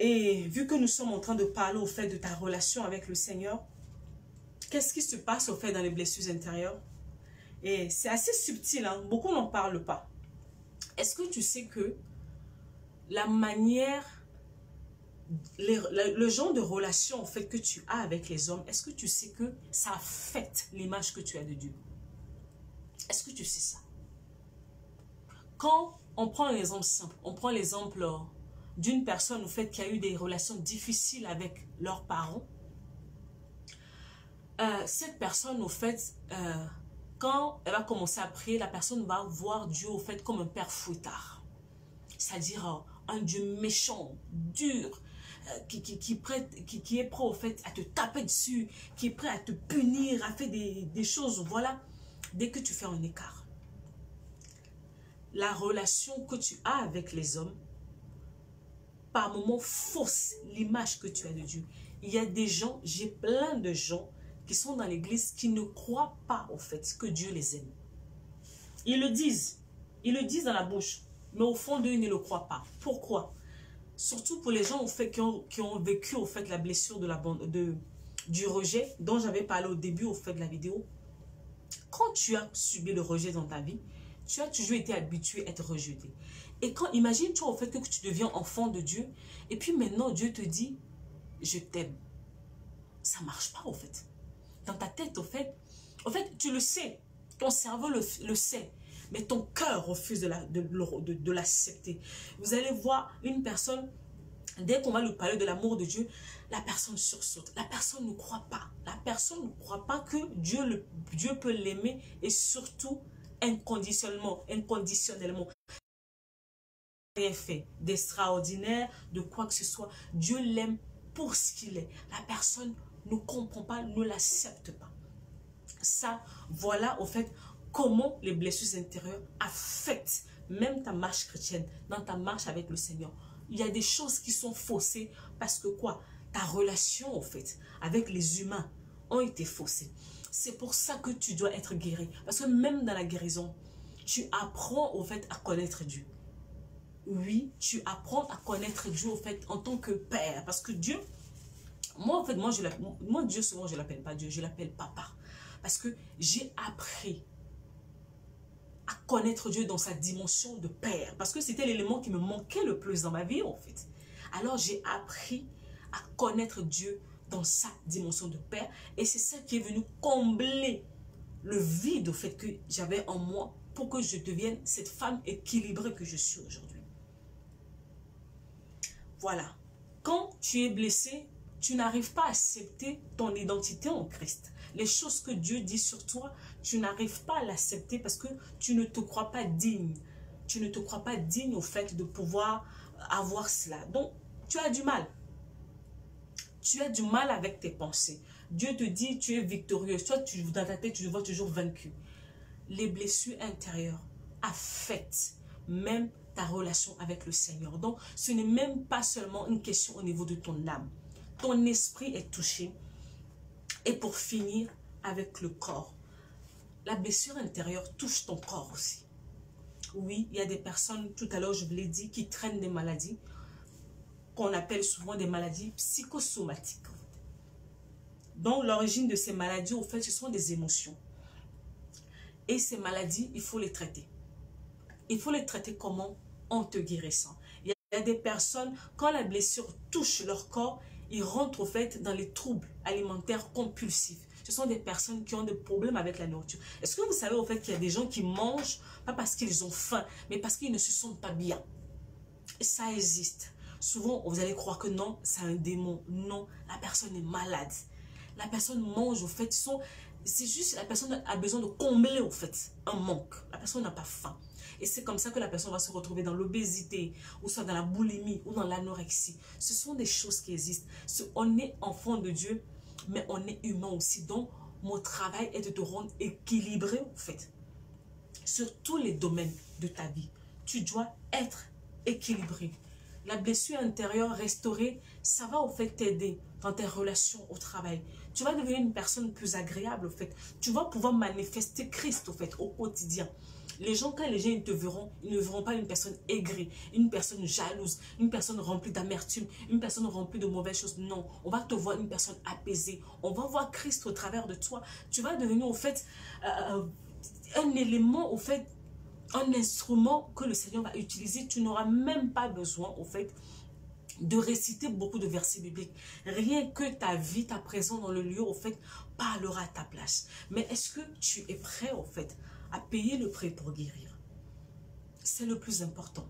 Et vu que nous sommes en train de parler au fait de ta relation avec le Seigneur, qu'est-ce qui se passe au fait dans les blessures intérieures? Et c'est assez subtil, hein? Beaucoup n'en parlent pas. Est-ce que tu sais que la manière, le genre de relation en fait que tu as avec les hommes, est-ce que tu sais que ça affecte l'image que tu as de Dieu? Est-ce que tu sais ça? Quand on prend un exemple simple, on prend l'exemple d'une personne au fait qui a eu des relations difficiles avec leurs parents, cette personne au fait, quand elle va commencer à prier, la personne va voir Dieu au fait comme un père fouettard. C'est-à-dire un Dieu méchant, dur, qui est prêt au fait à te taper dessus, qui est prêt à te punir, à faire des choses, voilà, dès que tu fais un écart. La relation que tu as avec les hommes, par moments, fausse l'image que tu as de Dieu. Il y a des gens, j'ai plein de gens qui sont dans l'église qui ne croient pas au fait que Dieu les aime. Ils le disent dans la bouche, mais au fond d'eux, ils ne le croient pas. Pourquoi? Surtout pour les gens au fait, qui ont vécu au fait la blessure du rejet, dont j'avais parlé au début au fait de la vidéo. Quand tu as subi le rejet dans ta vie, tu as toujours été habitué à être rejeté. Et quand, imagine-toi au fait que tu deviens enfant de Dieu, et puis maintenant Dieu te dit, je t'aime. Ça ne marche pas au fait. Dans ta tête, au fait, tu le sais, ton cerveau le sait, mais ton cœur refuse de l'accepter. Vous allez voir une personne, dès qu'on va lui parler de l'amour de Dieu, la personne sursaute. La personne ne croit pas. La personne ne croit pas que Dieu peut l'aimer et surtout inconditionnellement. Rien fait d'extraordinaire, de quoi que ce soit. Dieu l'aime pour ce qu'il est. La personne ne comprend pas, ne l'accepte pas. Ça, voilà au fait comment les blessures intérieures affectent même ta marche chrétienne, dans ta marche avec le Seigneur. Il y a des choses qui sont faussées parce que quoi? Ta relation au fait avec les humains ont été faussées. C'est pour ça que tu dois être guéri. Parce que même dans la guérison, tu apprends au fait à connaître Dieu. Oui, tu apprends à connaître Dieu au fait en tant que père. Parce que Dieu, moi Dieu souvent je l'appelle pas Dieu, je l'appelle papa. Parce que j'ai appris à connaître Dieu dans sa dimension de père. Parce que c'était l'élément qui me manquait le plus dans ma vie en fait. Alors j'ai appris à connaître Dieu dans sa dimension de père. Et c'est ça qui est venu combler le vide au fait que j'avais en moi pour que je devienne cette femme équilibrée que je suis aujourd'hui. Voilà. Quand tu es blessé, tu n'arrives pas à accepter ton identité en Christ. Les choses que Dieu dit sur toi, tu n'arrives pas à l'accepter parce que tu ne te crois pas digne. Tu ne te crois pas digne au fait de pouvoir avoir cela. Donc, tu as du mal. Tu as du mal avec tes pensées. Dieu te dit, tu es victorieux. Toi, dans ta tête, tu te vois toujours vaincu. Les blessures intérieures affectent même ta relation avec le Seigneur. Donc, ce n'est même pas seulement une question au niveau de ton âme. Ton esprit est touché. Et pour finir, avec le corps. La blessure intérieure touche ton corps aussi. Oui, il y a des personnes, tout à l'heure je vous l'ai dit, qui traînent des maladies qu'on appelle souvent des maladies psychosomatiques. Donc, l'origine de ces maladies, au fait, ce sont des émotions. Et ces maladies, il faut les traiter. Il faut les traiter comment? En te guérissant. Il y a des personnes, quand la blessure touche leur corps, ils rentrent au fait dans les troubles alimentaires compulsifs. Ce sont des personnes qui ont des problèmes avec la nourriture. Est-ce que vous savez au fait qu'il y a des gens qui mangent, pas parce qu'ils ont faim, mais parce qu'ils ne se sentent pas bien? Et ça existe. Souvent, vous allez croire que non, c'est un démon. Non, la personne est malade. La personne mange au fait, c'est juste la personne a besoin de combler au fait un manque. La personne n'a pas faim. Et c'est comme ça que la personne va se retrouver dans l'obésité, ou soit dans la boulimie, ou dans l'anorexie. Ce sont des choses qui existent. On est enfant de Dieu, mais on est humain aussi. Donc, mon travail est de te rendre équilibré, en fait. Sur tous les domaines de ta vie, tu dois être équilibré. La blessure intérieure restaurée, ça va, au fait, t'aider dans tes relations au travail. Tu vas devenir une personne plus agréable, au fait. Tu vas pouvoir manifester Christ, au fait, au quotidien. Les gens, quand les gens ils te verront, ils ne verront pas une personne aigrie, une personne jalouse, une personne remplie d'amertume, une personne remplie de mauvaises choses. Non, on va te voir une personne apaisée. On va voir Christ au travers de toi. Tu vas devenir au fait un élément, au fait, un instrument que le Seigneur va utiliser. Tu n'auras même pas besoin, au fait, de réciter beaucoup de versets bibliques. Rien que ta vie, ta présence dans le lieu, au fait, parlera à ta place. Mais est-ce que tu es prêt, au fait, à payer le prix pour guérir? C'est le plus important.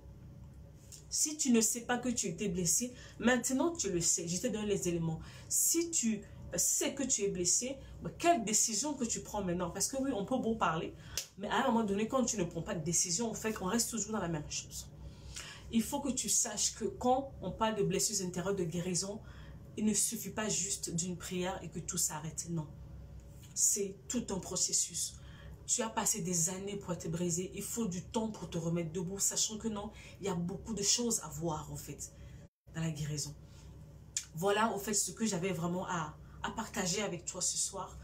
Si tu ne sais pas que tu étais blessé, maintenant tu le sais. Je te donne les éléments. Si tu sais que tu es blessé, quelle décision que tu prends maintenant? Parce que oui, on peut beau parler, mais à un moment donné, quand tu ne prends pas de décision, en fait, on reste toujours dans la même chose. Il faut que tu saches que quand on parle de blessures intérieures, de guérison, il ne suffit pas juste d'une prière et que tout s'arrête. Non. C'est tout un processus. Tu as passé des années pour être brisé. Il faut du temps pour te remettre debout, sachant que non, il y a beaucoup de choses à voir, en fait, dans la guérison. Voilà, en fait, ce que j'avais vraiment à partager avec toi ce soir.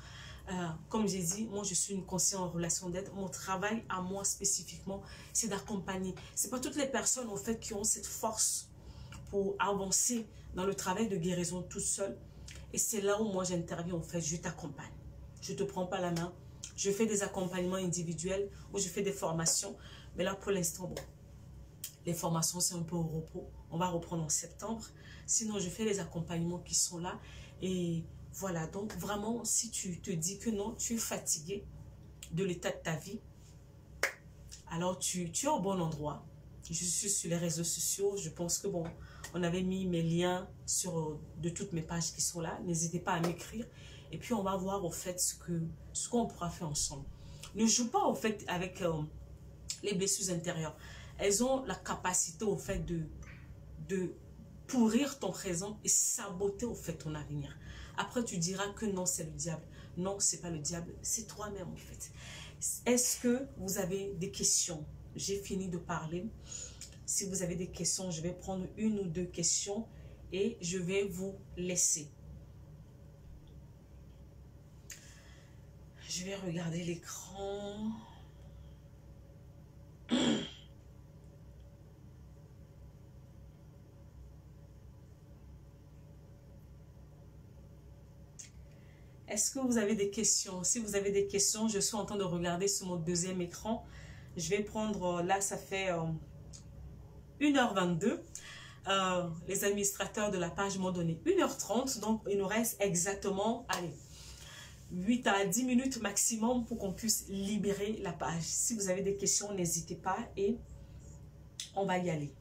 Comme j'ai dit, moi je suis une conseillère en relation d'aide. Mon travail à moi spécifiquement, c'est d'accompagner. C'est pas toutes les personnes en fait qui ont cette force pour avancer dans le travail de guérison tout seul. Et c'est là où moi j'interviens en fait, je t'accompagne. Je te prends pas la main. Je fais des accompagnements individuels ou je fais des formations. Mais là pour l'instant, bon, les formations c'est un peu au repos. On va reprendre en septembre. Sinon je fais les accompagnements qui sont là et voilà, donc vraiment, si tu te dis que non, tu es fatigué de l'état de ta vie, alors tu es au bon endroit. Je suis sur les réseaux sociaux, je pense que bon, on avait mis mes liens de toutes mes pages qui sont là. N'hésitez pas à m'écrire et puis on va voir au fait ce qu'on pourra faire ensemble. Ne joue pas au fait avec les blessures intérieures. Elles ont la capacité au fait de pourrir ton présent et saboter au fait ton avenir. Après, tu diras que non, c'est le diable. Non, c'est pas le diable, c'est toi-même en fait. Est-ce que vous avez des questions? J'ai fini de parler. Si vous avez des questions, je vais prendre une ou deux questions et je vais vous laisser. Je vais regarder l'écran. Est-ce que vous avez des questions? Si vous avez des questions, je suis en train de regarder sur mon deuxième écran. Je vais prendre, là ça fait 1h22. Les administrateurs de la page m'ont donné 1h30. Donc il nous reste exactement, allez, 8 à 10 minutes maximum pour qu'on puisse libérer la page. Si vous avez des questions, n'hésitez pas et on va y aller.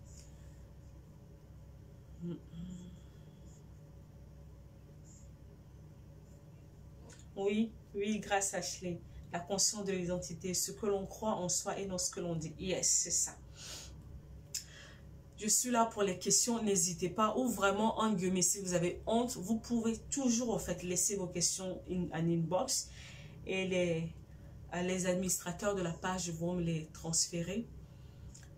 Oui, oui, grâce à Ashley. La conscience de l'identité, ce que l'on croit en soi et non ce que l'on dit. Yes, c'est ça. Je suis là pour les questions, n'hésitez pas. Ou vraiment, en guillemets, si vous avez honte, vous pouvez toujours en fait laisser vos questions en inbox. Et les administrateurs de la page vont me les transférer.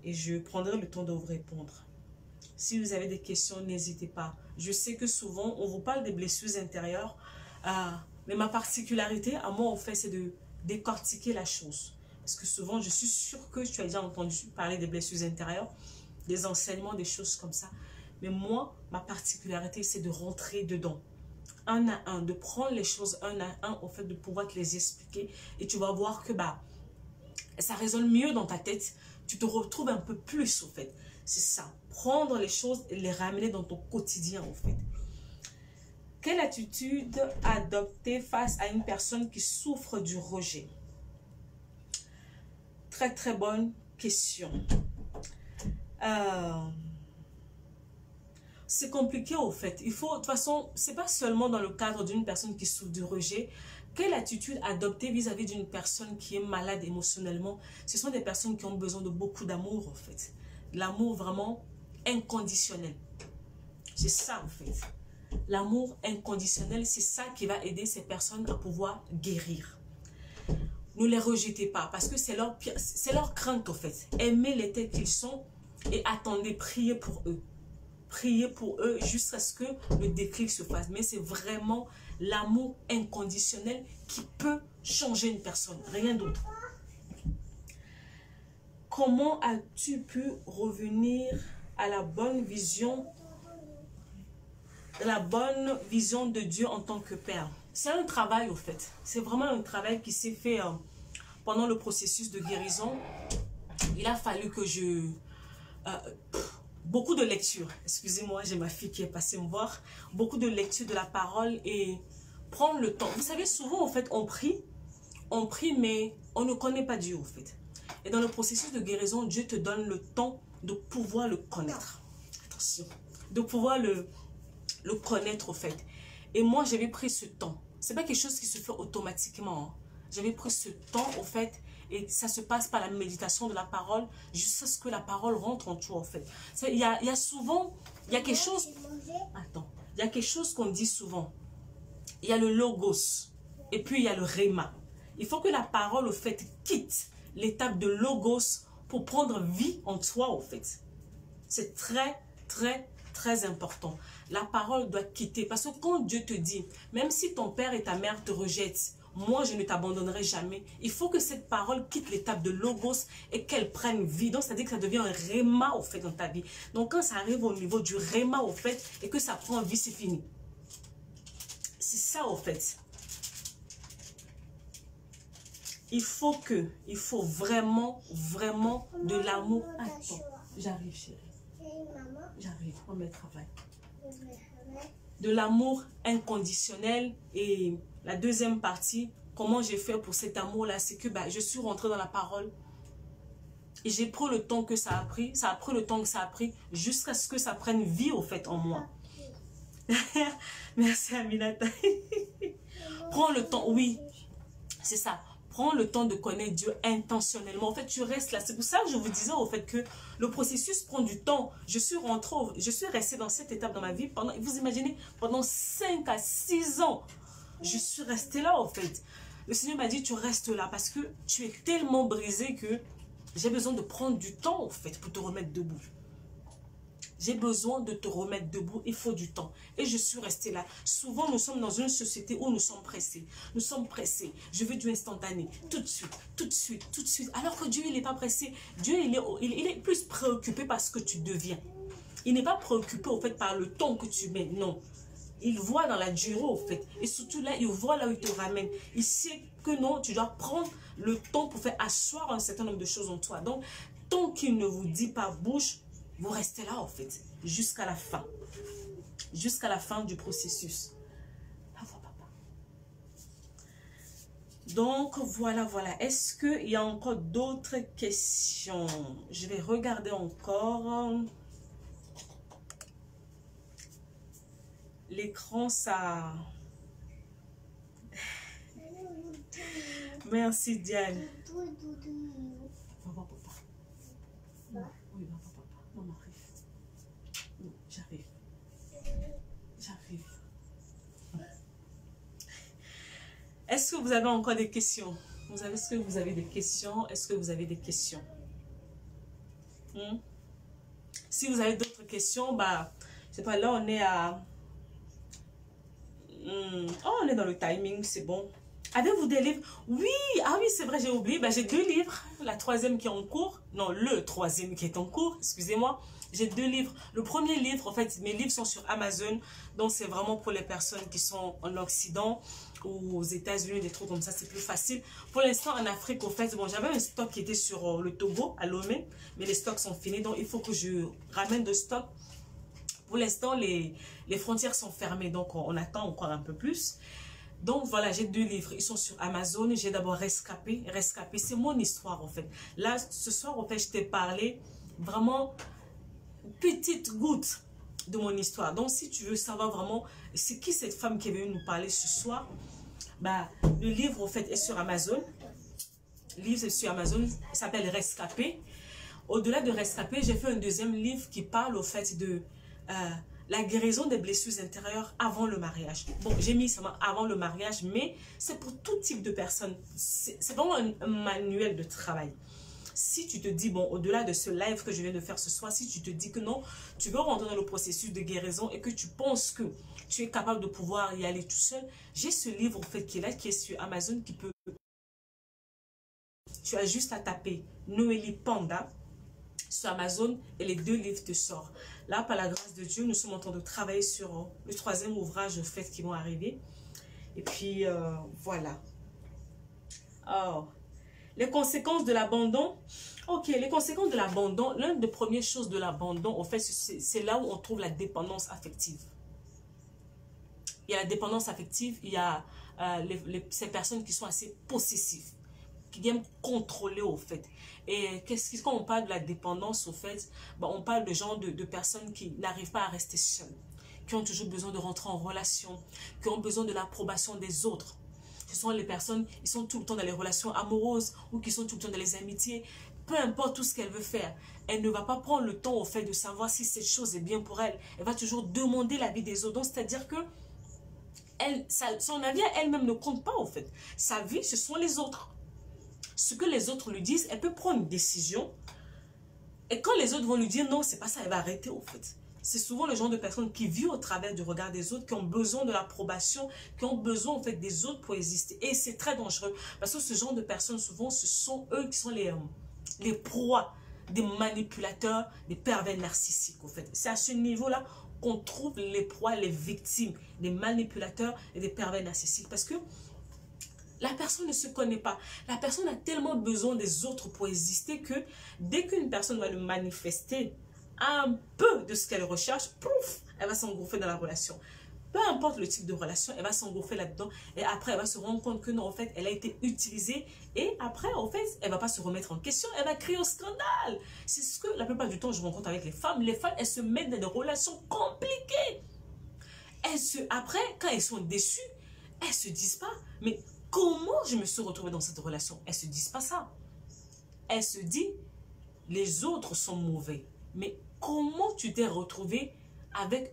Et je prendrai le temps de vous répondre. Si vous avez des questions, n'hésitez pas. Je sais que souvent, on vous parle des blessures intérieures. Mais ma particularité, à moi, en fait, c'est de décortiquer la chose. Parce que souvent, je suis sûre que tu as déjà entendu parler des blessures intérieures, des enseignements, des choses comme ça. Mais moi, ma particularité, c'est de rentrer dedans. Un à un, de prendre les choses un à un, en fait, de pouvoir te les expliquer. Et tu vas voir que ça résonne mieux dans ta tête. Tu te retrouves un peu plus, en fait. C'est ça. Prendre les choses et les ramener dans ton quotidien, en fait. Quelle attitude adopter face à une personne qui souffre du rejet? Très, très bonne question. C'est compliqué au fait. Il faut, de toute façon, c'est pas seulement dans le cadre d'une personne qui souffre du rejet. Quelle attitude adopter vis-à-vis d'une personne qui est malade émotionnellement? Ce sont des personnes qui ont besoin de beaucoup d'amour en fait. L'amour vraiment inconditionnel. C'est ça en fait. L'amour inconditionnel, c'est ça qui va aider ces personnes à pouvoir guérir. Ne les rejetez pas parce que c'est leur crainte en fait. Aimez-les tels qu'ils sont et attendez, priez pour eux. Priez pour eux jusqu'à ce que le déclic se fasse. Mais c'est vraiment l'amour inconditionnel qui peut changer une personne, rien d'autre. comment as-tu pu revenir à la bonne vision de Dieu en tant que père? C'est un travail au fait. C'est vraiment un travail qui s'est fait pendant le processus de guérison. Il a fallu que beaucoup de lectures. Excusez-moi, j'ai ma fille qui est passée me voir. Beaucoup de lectures de la parole et prendre le temps. Vous savez, souvent, en fait, on prie, mais on ne connaît pas Dieu, en fait. Et dans le processus de guérison, Dieu te donne le temps de pouvoir le connaître. Attention. De pouvoir le connaître, en fait. Et moi, j'avais pris ce temps. C'est pas quelque chose qui se fait automatiquement. Hein. J'avais pris ce temps, en fait, et ça se passe par la méditation de la parole, jusqu'à ce que la parole rentre en toi, en fait. Il y a souvent, il y a quelque chose... Attends. Il y a quelque chose qu'on dit souvent. Il y a le logos, et puis il y a le rhéma. Il faut que la parole, au fait, quitte l'étape de logos pour prendre vie en toi, au fait. C'est très, très, très important. La parole doit quitter. Parce que quand Dieu te dit, même si ton père et ta mère te rejettent, moi je ne t'abandonnerai jamais. Il faut que cette parole quitte l'étape de logos et qu'elle prenne vie. Donc, c'est-à-dire que ça devient un rhéma, au fait, dans ta vie. Donc, quand ça arrive au niveau du rhéma, au fait, et que ça prend vie, c'est fini. C'est ça, au fait. Il faut vraiment, vraiment de l'amour. Attends, j'arrive, chérie. J'arrive, on met le travail. De l'amour inconditionnel. Et la deuxième partie, comment j'ai fait pour cet amour-là, c'est que je suis rentrée dans la parole. Et j'ai pris le temps que ça a pris. Ça a pris le temps que ça a pris jusqu'à ce que ça prenne vie, au fait, en moi. Merci, Aminata. Prends le temps, oui, c'est ça. Prends le temps de connaître Dieu intentionnellement. En fait, tu restes là. C'est pour ça que je vous disais au fait que le processus prend du temps. Je suis restée dans cette étape dans ma vie pendant, vous imaginez, pendant 5 à 6 ans. Je suis restée là, au fait. Le Seigneur m'a dit, tu restes là parce que tu es tellement brisé que j'ai besoin de prendre du temps, au fait, pour te remettre debout. J'ai besoin de te remettre debout, il faut du temps. Et je suis restée là. Souvent, nous sommes dans une société où nous sommes pressés. Nous sommes pressés. Je veux du instantané. Tout de suite, tout de suite, tout de suite. Alors que Dieu, il n'est pas pressé. Dieu, il est plus préoccupé par ce que tu deviens. Il n'est pas préoccupé, au fait, par le temps que tu mets. Non. Il voit dans la durée, au fait. Et surtout là, il voit là où il te ramène. Il sait que non, tu dois prendre le temps pour faire asseoir un certain nombre de choses en toi. Donc, tant qu'il ne vous dit pas bouge, vous restez là, en fait, jusqu'à la fin. Jusqu'à la fin du processus. Donc, voilà. Est-ce qu'il y a encore d'autres questions? Je vais regarder encore. L'écran, ça... Merci, Diane. J'arrive. Est-ce que vous avez encore des questions? Est-ce que vous avez des questions? Est-ce que vous avez des questions? Si vous avez d'autres questions, je sais pas, là on est à... Oh, on est dans le timing, c'est bon. Avez-vous des livres? Oui, ah oui, c'est vrai, j'ai oublié. J'ai 2 livres. La 3e qui est en cours. Non, le 3e qui est en cours, excusez-moi. J'ai 2 livres. Le premier livre, en fait, mes livres sont sur Amazon. Donc, c'est vraiment pour les personnes qui sont en Occident ou aux États-Unis, des trucs comme ça, c'est plus facile. Pour l'instant, en Afrique, au fait, bon, j'avais un stock qui était sur le Togo, à Lomé, mais les stocks sont finis. Donc, il faut que je ramène de stock. Pour l'instant, les frontières sont fermées, donc on attend encore un peu plus. Donc voilà, j'ai 2 livres, ils sont sur Amazon. J'ai d'abord Rescapé, c'est mon histoire en fait. Là, ce soir, en fait, je t'ai parlé vraiment petite goutte de mon histoire. Donc si tu veux savoir vraiment c'est qui cette femme qui est venue nous parler ce soir, le livre en fait est sur Amazon. Le livre est sur Amazon, il s'appelle Rescapé. Au-delà de Rescapé, j'ai fait un 2e livre qui parle au fait de... la guérison des blessures intérieures avant le mariage. Bon, j'ai mis seulement avant le mariage, mais c'est pour tout type de personnes. C'est vraiment un manuel de travail. Si tu te dis, bon, au-delà de ce live que je viens de faire ce soir, si tu te dis que non, tu veux rentrer dans le processus de guérison et que tu penses que tu es capable de pouvoir y aller tout seul, j'ai ce livre en fait qui est là, qui est sur Amazon, qui peut... Tu as juste à taper Noélie Panda sur Amazon et les 2 livres te sortent. Là, par la grâce de Dieu, nous sommes en train de travailler sur le 3e ouvrage, fait, qui vont arriver. Et puis, voilà. Alors, les conséquences de l'abandon. Ok, les conséquences de l'abandon, l'une des premières choses de l'abandon, en fait, c'est là où on trouve la dépendance affective. Il y a la dépendance affective, il y a ces personnes qui sont assez possessives, qui aiment contrôler, au fait. Et quand on parle de la dépendance, au fait, ben, on parle de genre de personnes qui n'arrivent pas à rester seules, qui ont toujours besoin de rentrer en relation, qui ont besoin de l'approbation des autres. Ce sont les personnes qui sont tout le temps dans les relations amoureuses ou qui sont tout le temps dans les amitiés. Peu importe tout ce qu'elle veut faire, elle ne va pas prendre le temps, au fait, de savoir si cette chose est bien pour elle. Elle va toujours demander l'avis des autres. Donc, c'est-à-dire que son avis à elle-même ne compte pas, au fait. Sa vie, ce sont les autres. Ce que les autres lui disent, elle peut prendre une décision. Et quand les autres vont lui dire non, c'est pas ça, elle va arrêter, au fait. C'est souvent le genre de personnes qui vivent au travers du regard des autres, qui ont besoin de l'approbation, qui ont besoin, en fait, des autres pour exister. Et c'est très dangereux. Parce que ce genre de personnes, souvent, ce sont eux qui sont les proies des manipulateurs, des pervers narcissiques, en fait. C'est à ce niveau-là qu'on trouve les proies, les victimes des manipulateurs et des pervers narcissiques. Parce que la personne ne se connaît pas. La personne a tellement besoin des autres pour exister que dès qu'une personne va le manifester un peu de ce qu'elle recherche, pouf, elle va s'engouffrer dans la relation. Peu importe le type de relation, elle va s'engouffrer là-dedans et après elle va se rendre compte que non, en fait, elle a été utilisée et après, en fait, elle ne va pas se remettre en question, elle va créer un scandale. C'est ce que la plupart du temps je rencontre avec les femmes. Les femmes, elles se mettent dans des relations compliquées. Après, quand elles sont déçues, elles ne se disent pas, mais comment je me suis retrouvée dans cette relation? Elles ne se disent pas ça. Elles se disent, les autres sont mauvais. Mais comment tu t'es retrouvée avec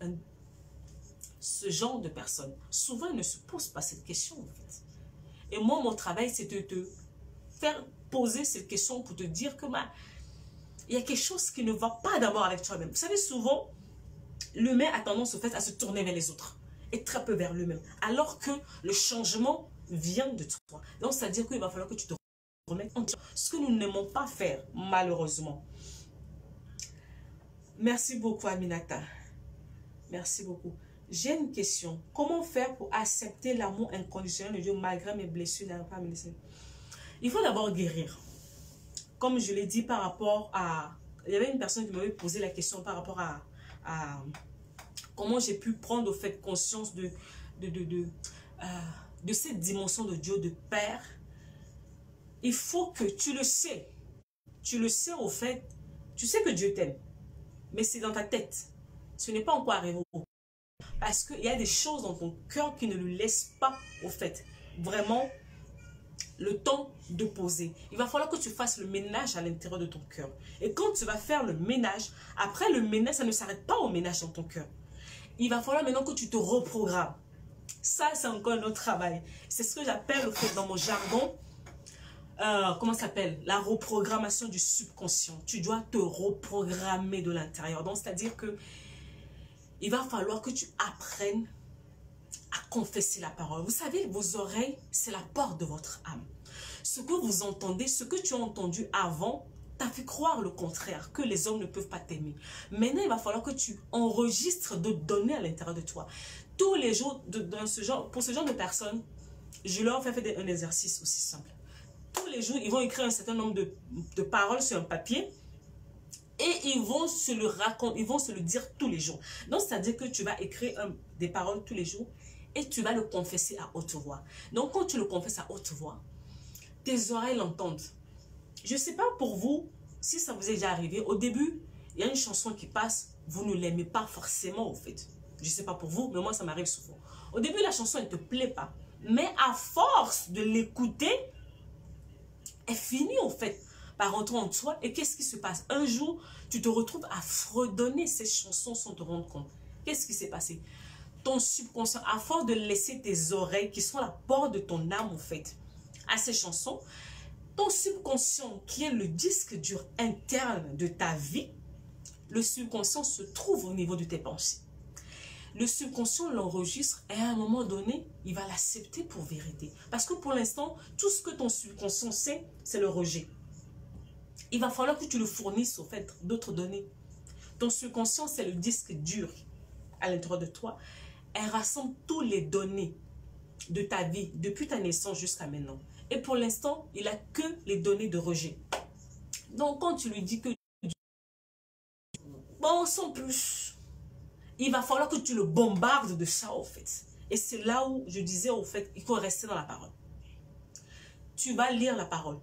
ce genre de personnes? Souvent, elles ne se posent pas cette question, en fait. Et moi, mon travail, c'est de te faire poser cette question pour te dire que il y a quelque chose qui ne va pas d'abord avec toi-même. Vous savez, souvent, l'humain a tendance, au fait, à se tourner vers les autres et très peu vers lui-même. Alors que le changement vient de toi. Donc, c'est-à-dire qu'il va falloir que tu te remettes en question. Ce que nous n'aimons pas faire, malheureusement. Merci beaucoup, Aminata. Merci beaucoup. J'ai une question. Comment faire pour accepter l'amour inconditionnel de Dieu malgré mes blessures? Il faut d'abord guérir. Comme je l'ai dit par rapport à... Il y avait une personne qui m'avait posé la question par rapport à comment j'ai pu prendre au fait conscience de cette dimension de Dieu, de Père. Il faut que tu le sais. Tu le sais au fait. Tu sais que Dieu t'aime. Mais c'est dans ta tête. Ce n'est pas encore arrivé. Parce qu'il y a des choses dans ton cœur qui ne lui laissent pas, au fait, vraiment le temps de poser. Il va falloir que tu fasses le ménage à l'intérieur de ton cœur. Et quand tu vas faire le ménage, après le ménage, ça ne s'arrête pas au ménage dans ton cœur. Il va falloir maintenant que tu te reprogrammes. Ça, c'est encore un autre travail. C'est ce que j'appelle, au fait, dans mon jargon, comment ça s'appelle? La reprogrammation du subconscient. Tu dois te reprogrammer de l'intérieur. Donc, c'est-à-dire que il va falloir que tu apprennes à confesser la parole. Vous savez, vos oreilles, c'est la porte de votre âme. Ce que vous entendez, ce que tu as entendu avant, t'a fait croire le contraire, que les hommes ne peuvent pas t'aimer. Maintenant, il va falloir que tu enregistres de données à l'intérieur de toi. Tous les jours, pour ce genre de personnes, je leur fais faire un exercice aussi simple. Tous les jours, ils vont écrire un certain nombre de paroles sur un papier. Et ils vont se le raconter, ils vont se le dire tous les jours. Donc, c'est-à-dire que tu vas écrire des paroles tous les jours et tu vas le confesser à haute voix. Donc, quand tu le confesses à haute voix, tes oreilles l'entendent. Je ne sais pas pour vous, si ça vous est déjà arrivé, au début, il y a une chanson qui passe, vous ne l'aimez pas forcément, au fait. Je ne sais pas pour vous, mais moi, ça m'arrive souvent. Au début, la chanson, elle ne te plaît pas. Mais à force de l'écouter, elle finit, au fait, par rentrer en toi. Et qu'est-ce qui se passe? Un jour, tu te retrouves à fredonner ces chansons sans te rendre compte. Qu'est-ce qui s'est passé? Ton subconscient, à force de laisser tes oreilles, qui sont la porte de ton âme, en fait, à ces chansons, ton subconscient, qui est le disque dur interne de ta vie, le subconscient se trouve au niveau de tes pensées. le subconscient l'enregistre et à un moment donné, il va l'accepter pour vérité. Parce que pour l'instant, tout ce que ton subconscient sait, c'est le rejet. Il va falloir que tu le fournisses au fait d'autres données. Ton subconscient, c'est le disque dur à l'intérieur de toi. Elle rassemble toutes les données de ta vie depuis ta naissance jusqu'à maintenant. Et pour l'instant, il n'a que les données de rejet. Donc, quand tu lui dis que bon, sans plus, il va falloir que tu le bombardes de ça, au fait. Et c'est là où je disais, au fait, il faut rester dans la parole. Tu vas lire la parole.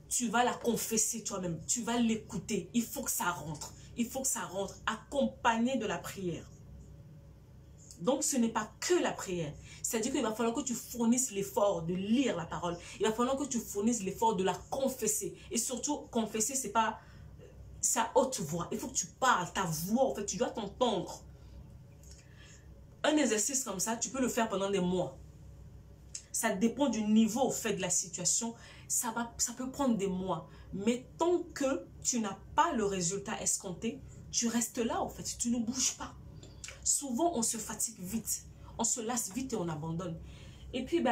Tu vas la confesser toi-même. Tu vas l'écouter. Il faut que ça rentre. Il faut que ça rentre accompagné de la prière. Donc, ce n'est pas que la prière. C'est-à-dire qu'il va falloir que tu fournisses l'effort de lire la parole. Il va falloir que tu fournisses l'effort de la confesser. Et surtout, confesser, c'est pas sa haute voix. Il faut que tu parles, ta voix, en fait, tu dois t'entendre. Un exercice comme ça, tu peux le faire pendant des mois. Ça dépend du niveau, au fait, de la situation. Ça peut prendre des mois. Mais tant que tu n'as pas le résultat escompté, tu restes là, en fait. Tu ne bouges pas. Souvent, on se fatigue vite. On se lasse vite et on abandonne. Et puis,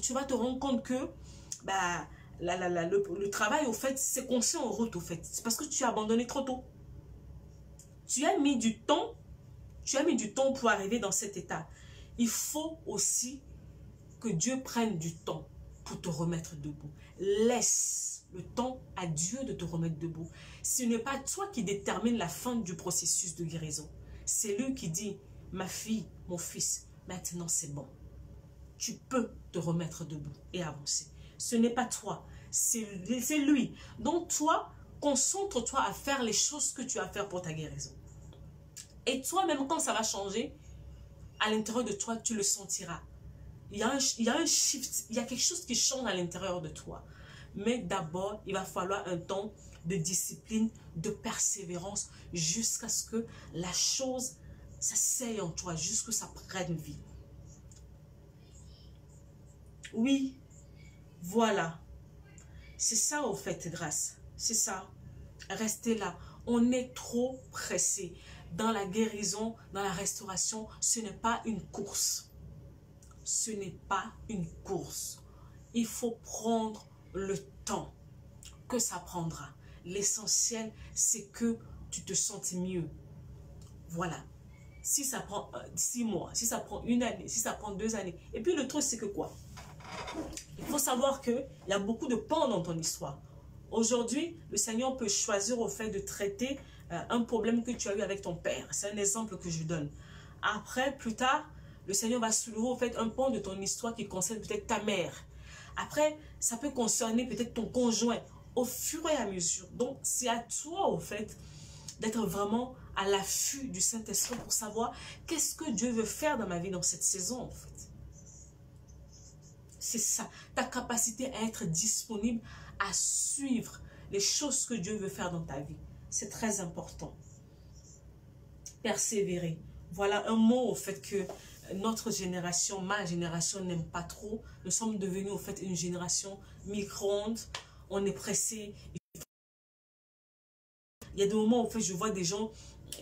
tu vas te rendre compte que le travail, au fait, c'est conscient en route, au fait. C'est parce que tu as abandonné trop tôt. Tu as mis du temps. Tu as mis du temps pour arriver dans cet état. Il faut aussi que Dieu prenne du temps pour te remettre debout. Laisse le temps à Dieu de te remettre debout. Ce n'est pas toi qui détermine la fin du processus de guérison. C'est lui qui dit, ma fille, mon fils, maintenant c'est bon. Tu peux te remettre debout et avancer. Ce n'est pas toi, c'est lui. Donc toi, concentre-toi à faire les choses que tu as à faire pour ta guérison. Et toi, même quand ça va changer, à l'intérieur de toi, tu le sentiras. Il y a un shift, il y a quelque chose qui change à l'intérieur de toi. Mais d'abord, il va falloir un temps de discipline, de persévérance, jusqu'à ce que la chose s'asseye en toi, jusqu'à ce que ça prenne vie. Oui, voilà. C'est ça, au fait, grâce. C'est ça. Restez là. On est trop pressé. Dans la guérison, dans la restauration, ce n'est pas une course. Ce n'est pas une course. Il faut prendre le temps que ça prendra. L'essentiel, c'est que tu te sentes mieux. Voilà. Si ça prend 6 mois, si ça prend 1 année, si ça prend 2 années. Et puis le truc, c'est que quoi? Il faut savoir qu'il y a beaucoup de pans dans ton histoire. Aujourd'hui, le Seigneur peut choisir au fait de traiter un problème que tu as eu avec ton père. C'est un exemple que je donne. Après, plus tard, le Seigneur va soulever au fait un pan de ton histoire qui concerne peut-être ta mère. Après, ça peut concerner peut-être ton conjoint au fur et à mesure. Donc, c'est à toi au fait d'être vraiment à l'affût du Saint-Esprit pour savoir qu'est-ce que Dieu veut faire dans ma vie dans cette saison en fait. C'est ça, ta capacité à être disponible, à suivre les choses que Dieu veut faire dans ta vie. C'est très important. Persévérer. Voilà un mot au fait que notre génération, ma génération n'aime pas trop. Nous sommes devenus au fait une génération micro-ondes. On est pressé. Il y a des moments où fait, je vois des gens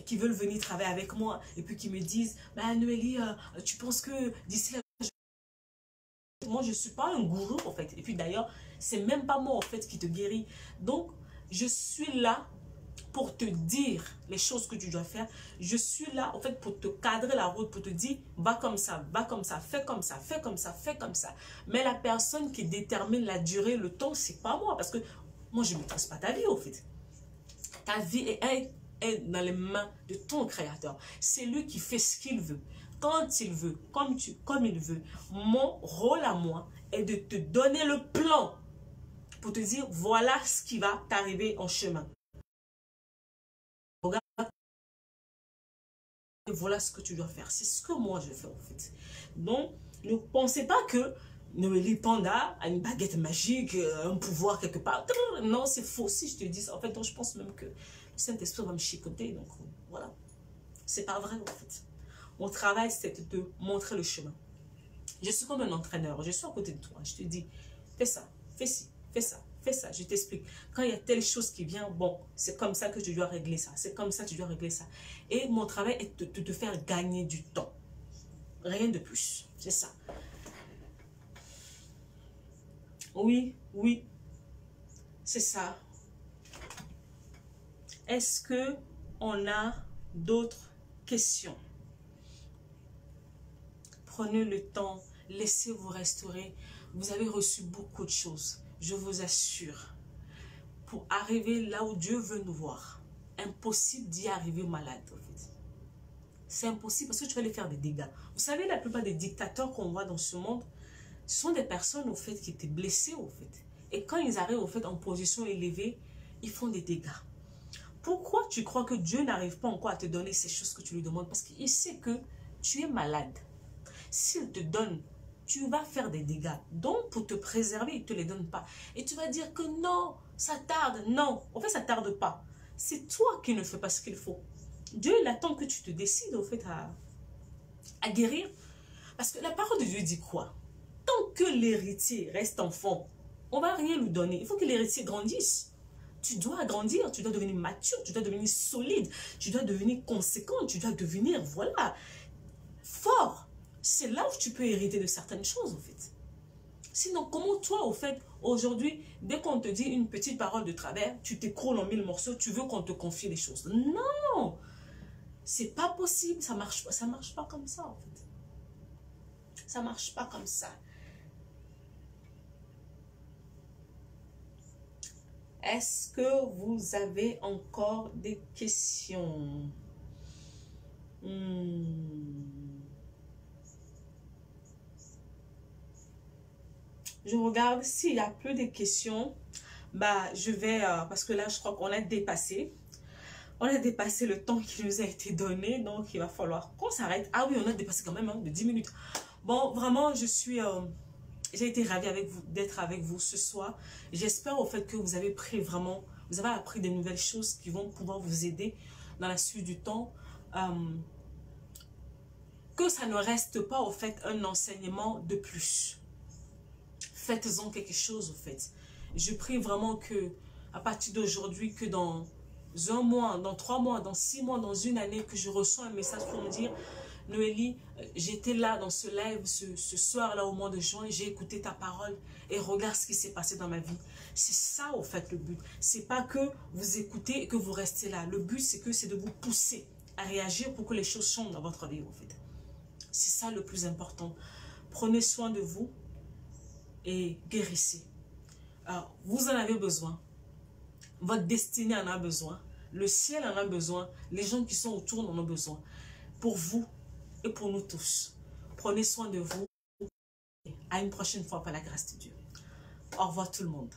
qui veulent venir travailler avec moi et puis qui me disent, bah, Noélie, tu penses que d'ici là, moi je ne suis pas un gourou en fait. Et puis d'ailleurs, c'est même pas moi en fait qui te guérit. Donc, je suis là pour te dire les choses que tu dois faire. Je suis là en fait pour te cadrer la route, pour te dire, va comme ça, fais comme ça, fais comme ça, fais comme ça. Mais la personne qui détermine la durée, le temps, c'est pas moi. Parce que moi, je ne maîtrise pas ta vie au fait. Ta vie est dans les mains de ton Créateur. C'est lui qui fait ce qu'il veut, quand il veut, comme il veut. Mon rôle à moi est de te donner le plan pour te dire, voilà ce qui va t'arriver en chemin. Regarde, voilà ce que tu dois faire. C'est ce que moi je fais en fait. Donc, ne pensez pas que Noélie Panda a une baguette magique, un pouvoir quelque part. Non, c'est faux. Si je te dis ça, en fait, donc, je pense même que le Saint-Esprit va me chicoter. Donc, voilà. C'est pas vrai, en fait. Mon travail, c'est de te montrer le chemin. Je suis comme un entraîneur. Je suis à côté de toi. Je te dis, fais ça, fais ci, fais ça, fais ça. Je t'explique. Quand il y a telle chose qui vient, bon, c'est comme ça que tu dois régler ça. C'est comme ça que tu dois régler ça. Et mon travail est de te faire gagner du temps. Rien de plus. C'est ça. Oui, oui. C'est ça. Est-ce que on a d'autres questions? Prenez le temps, laissez-vous restaurer. Vous avez reçu beaucoup de choses, je vous assure. Pour arriver là où Dieu veut nous voir, impossible d'y arriver malade, en fait. C'est impossible parce que tu vas aller faire des dégâts. Vous savez, la plupart des dictateurs qu'on voit dans ce monde, ce sont des personnes, au fait, qui étaient blessées, au fait. Et quand ils arrivent, au fait, en position élevée, ils font des dégâts. Pourquoi tu crois que Dieu n'arrive pas encore à te donner ces choses que tu lui demandes? Parce qu'il sait que tu es malade. S'il te donne, tu vas faire des dégâts. Donc, pour te préserver, il ne te les donne pas. Et tu vas dire que non, ça tarde. Non, en fait, ça ne tarde pas. C'est toi qui ne fais pas ce qu'il faut. Dieu, il attend que tu te décides, au fait, à guérir. Parce que la parole de Dieu dit quoi? Tant que l'héritier reste enfant, on ne va rien lui donner. Il faut que l'héritier grandisse. Tu dois grandir, tu dois devenir mature, tu dois devenir solide, tu dois devenir conséquent, tu dois devenir, voilà, fort. C'est là où tu peux hériter de certaines choses, en fait. Sinon, comment toi, au fait, aujourd'hui, dès qu'on te dit une petite parole de travers, tu t'écroules en 1000 morceaux, tu veux qu'on te confie des choses. Non! C'est pas possible, ça marche pas comme ça, en fait. Ça marche pas comme ça. Est-ce que vous avez encore des questions? Je regarde s'il n'y a plus de questions. Bah, je vais, parce que là, je crois qu'on a dépassé. On a dépassé le temps qui nous a été donné. Donc, il va falloir qu'on s'arrête. Ah oui, on a dépassé quand même de 10 minutes. Bon, vraiment, j'ai été ravie d'être avec vous ce soir. J'espère au fait que vous avez vous avez appris des nouvelles choses qui vont pouvoir vous aider dans la suite du temps. Que ça ne reste pas au fait un enseignement de plus. Faites-en quelque chose au fait. Je prie vraiment que à partir d'aujourd'hui, que dans un mois, dans 3 mois, dans 6 mois, dans une année, que je reçois un message pour me dire: Noélie, j'étais là dans ce live ce soir-là au mois de juin, j'ai écouté ta parole et regarde ce qui s'est passé dans ma vie. C'est ça, au fait, le but. C'est pas que vous écoutez et que vous restez là. Le but, c'est de vous pousser à réagir pour que les choses changent dans votre vie, au fait. C'est ça le plus important. Prenez soin de vous et guérissez. Alors, vous en avez besoin. Votre destinée en a besoin. Le ciel en a besoin. Les gens qui sont autour en ont besoin. Pour vous et pour nous tous. Prenez soin de vous. À une prochaine fois par la grâce de Dieu. Au revoir tout le monde.